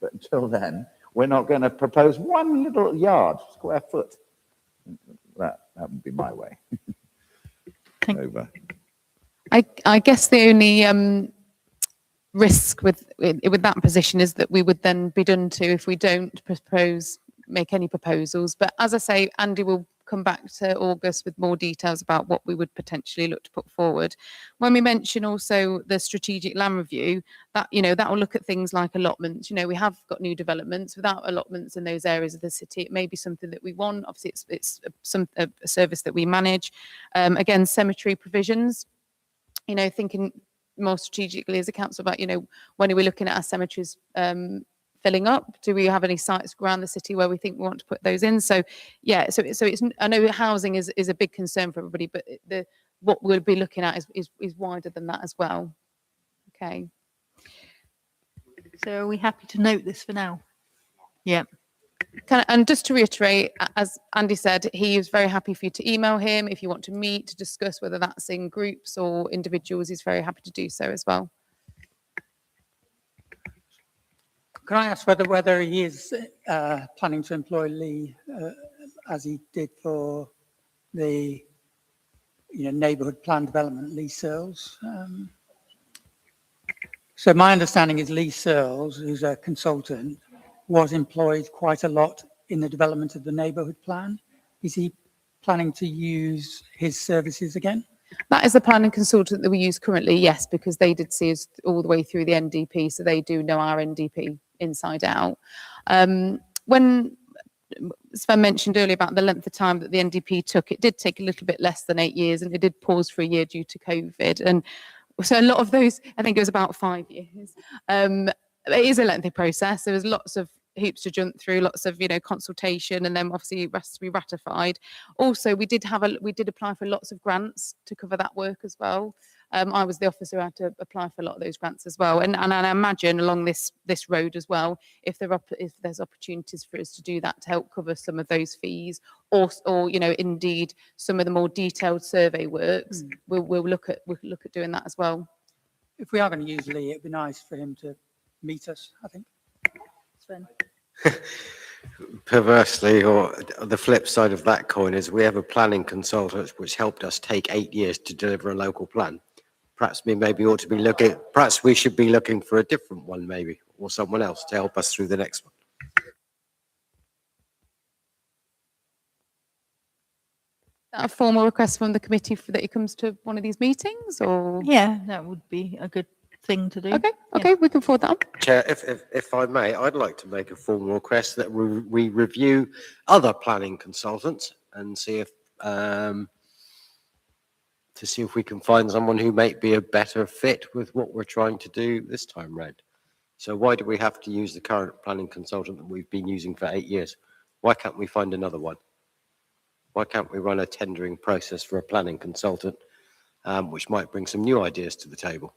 But until then, we're not going to propose one little yard, square foot. That would be my way. Over. I guess the only risk with that position is that we would then be done to if we don't make any proposals. But as I say, Andy will come back to August with more details about what we would potentially look to put forward. When we mention also the strategic land review, that will look at things like allotments. We have got new developments. Without allotments in those areas of the city, it may be something that we want. Obviously, it's a service that we manage. Again, cemetery provisions. Thinking more strategically as a council about, when are we looking at our cemeteries filling up? Do we have any sites around the city where we think we want to put those in? So it's, I know housing is a big concern for everybody, but what we'll be looking at is wider than that as well. Okay. So are we happy to note this for now? Yeah. And just to reiterate, as Andy said, he is very happy for you to email him if you want to meet to discuss whether that's in groups or individuals. He's very happy to do so as well. Can I ask whether he is planning to employ Lee as he did for the neighbourhood plan development, Lee Searles? So my understanding is Lee Searles, who's a consultant, was employed quite a lot in the development of the neighbourhood plan. Is he planning to use his services again? That is the planning consultant that we use currently, yes, because they did see us all the way through the NDP, so they do know our NDP inside out. When Sven mentioned earlier about the length of time that the NDP took, it did take a little bit less than 8 years, and it did pause for a year due to COVID. And so a lot of those, I think it was about 5 years. It is a lengthy process. There was lots of hoops to jump through, lots of consultation, and then obviously it has to be ratified. Also, we did apply for lots of grants to cover that work as well. I was the officer who had to apply for a lot of those grants as well, and I imagine along this road as well, if there's opportunities for us to do that to help cover some of those fees, or indeed some of the more detailed survey works, we'll look at doing that as well. If we are going to use Lee, it'd be nice for him to meet us, I think. Sven. Perversely, or the flip side of that coin, is we have a planning consultant which helped us take 8 years to deliver a local plan. Perhaps we should be looking for a different one, maybe, or someone else to help us through the next one. A formal request from the committee that he comes to one of these meetings, or Yeah, that would be a good thing to do. okay, we can forward that on. Chair, if I may, I'd like to make a formal request that we review other planning consultants and see if we can find someone who may be a better fit with what we're trying to do this time round. So why do we have to use the current planning consultant that we've been using for 8 years? Why can't we find another one? Why can't we run a tendering process for a planning consultant, which might bring some new ideas to the table?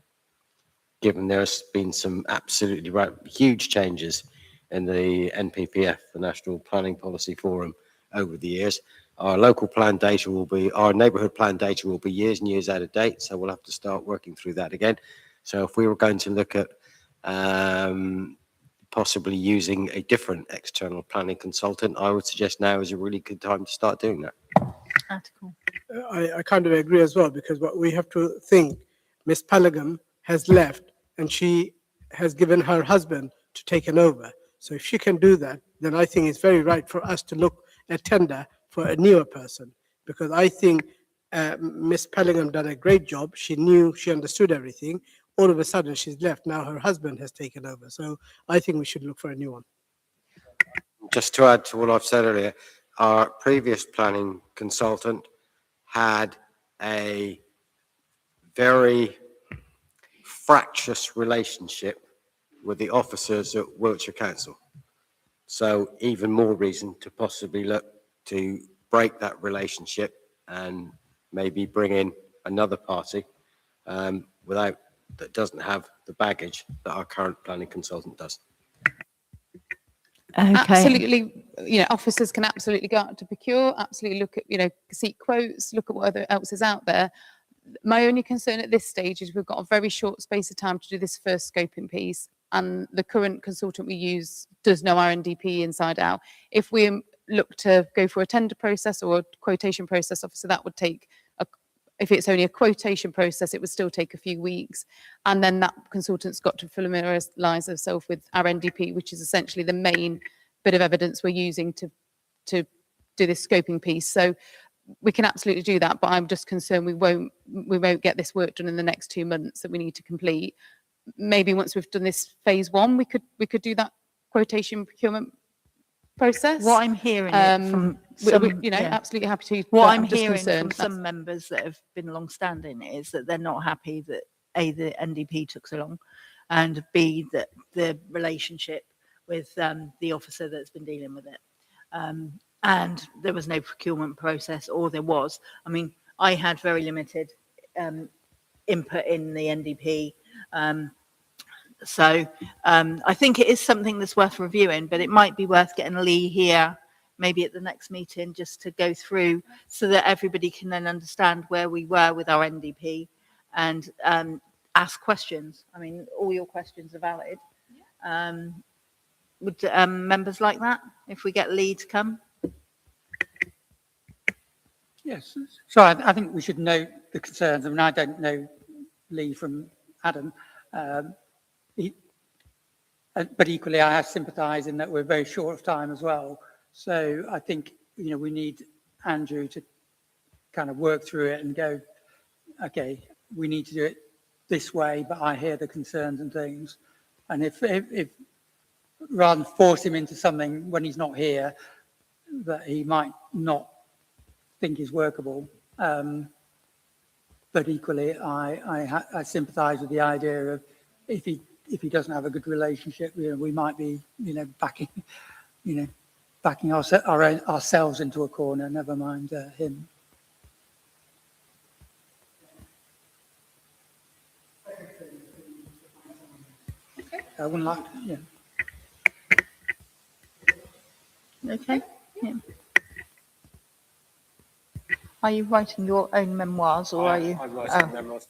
Given there's been some absolutely huge changes in the NPPF, the National Planning Policy Forum, over the years. Our local plan data our neighbourhood plan data will be years and years out of date, so we'll have to start working through that again. So if we were going to look at possibly using a different external planning consultant, I would suggest now is a really good time to start doing that. Article. I kind of agree as well, because what we have to think, Miss Pellegam has left and she has given her husband to take it over. So if she can do that, then I think it's very right for us to look at tender for a newer person, because I think Miss Pellegam done a great job. She understood everything. All of a sudden she's left. Now her husband has taken over. So I think we should look for a new one. Just to add to what I've said earlier, our previous planning consultant had a very fractious relationship with the officers at Wiltshire Council. So even more reason to possibly look to break that relationship and maybe bring in another party that doesn't have the baggage that our current planning consultant does. Okay. Absolutely, officers can absolutely go out to procure, absolutely look at, seek quotes, look at what else is out there. My only concern at this stage is we've got a very short space of time to do this first scoping piece, and the current consultant we use does know our NDP inside out. If we look to go for a tender process or a quotation process, obviously that would take, if it's only a quotation process, it would still take a few weeks. And then that consultant's got to familiarise herself with our NDP, which is essentially the main bit of evidence we're using to do this scoping piece. So we can absolutely do that, but I'm just concerned we won't get this work done in the next 2 months that we need to complete. Maybe once we've done this phase one, we could do that quotation procurement process. What I'm hearing from some, absolutely happy to. what I'm hearing from some members that have been long-standing is that they're not happy that A, the NDP took so long, and B, that the relationship with the officer that's been dealing with it. And there was no procurement process, or there was. I mean, I had very limited input in the NDP So I think it is something that's worth reviewing, but it might be worth getting Lee here, maybe at the next meeting, just to go through so that everybody can then understand where we were with our NDP and ask questions. I mean, all your questions are valid. Would members like that if we get Lee to come? Yes, so I think we should note the concerns. I mean, I don't know Lee from Adam, but equally I sympathise in that we're very short of time as well. So I think, you know, we need Andrew to kind of work through it and go, okay, we need to do it this way, but I hear the concerns and things. And if rather than force him into something when he's not here, that he might not think is workable. But equally, I sympathise with the idea of if he doesn't have a good relationship, you know, we might be, you know, backing ourselves into a corner. Never mind him. I wouldn't like, yeah. Okay. Yeah. Are you writing your own memoirs, or are you? I'm writing memoirs.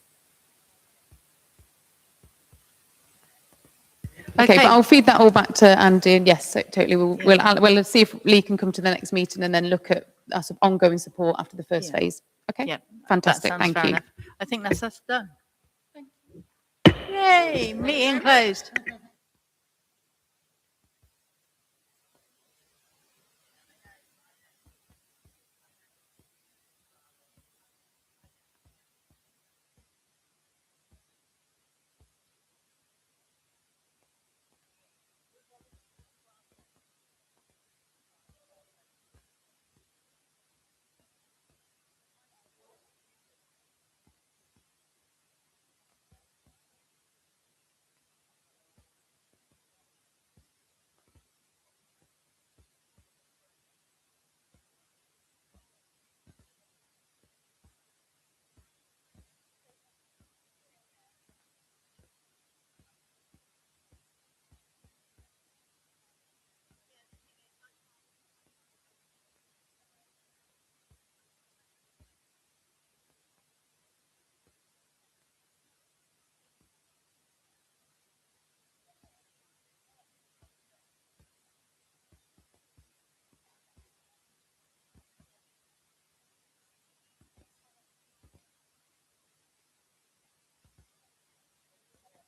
Okay, but I'll feed that all back to Andy, and yes, so totally. We'll see if Lee can come to the next meeting and then look at our ongoing support after the first phase. Okay. Yeah. Fantastic. That sounds Thank fair you. enough. I think that's us done. Yay! Meeting closed.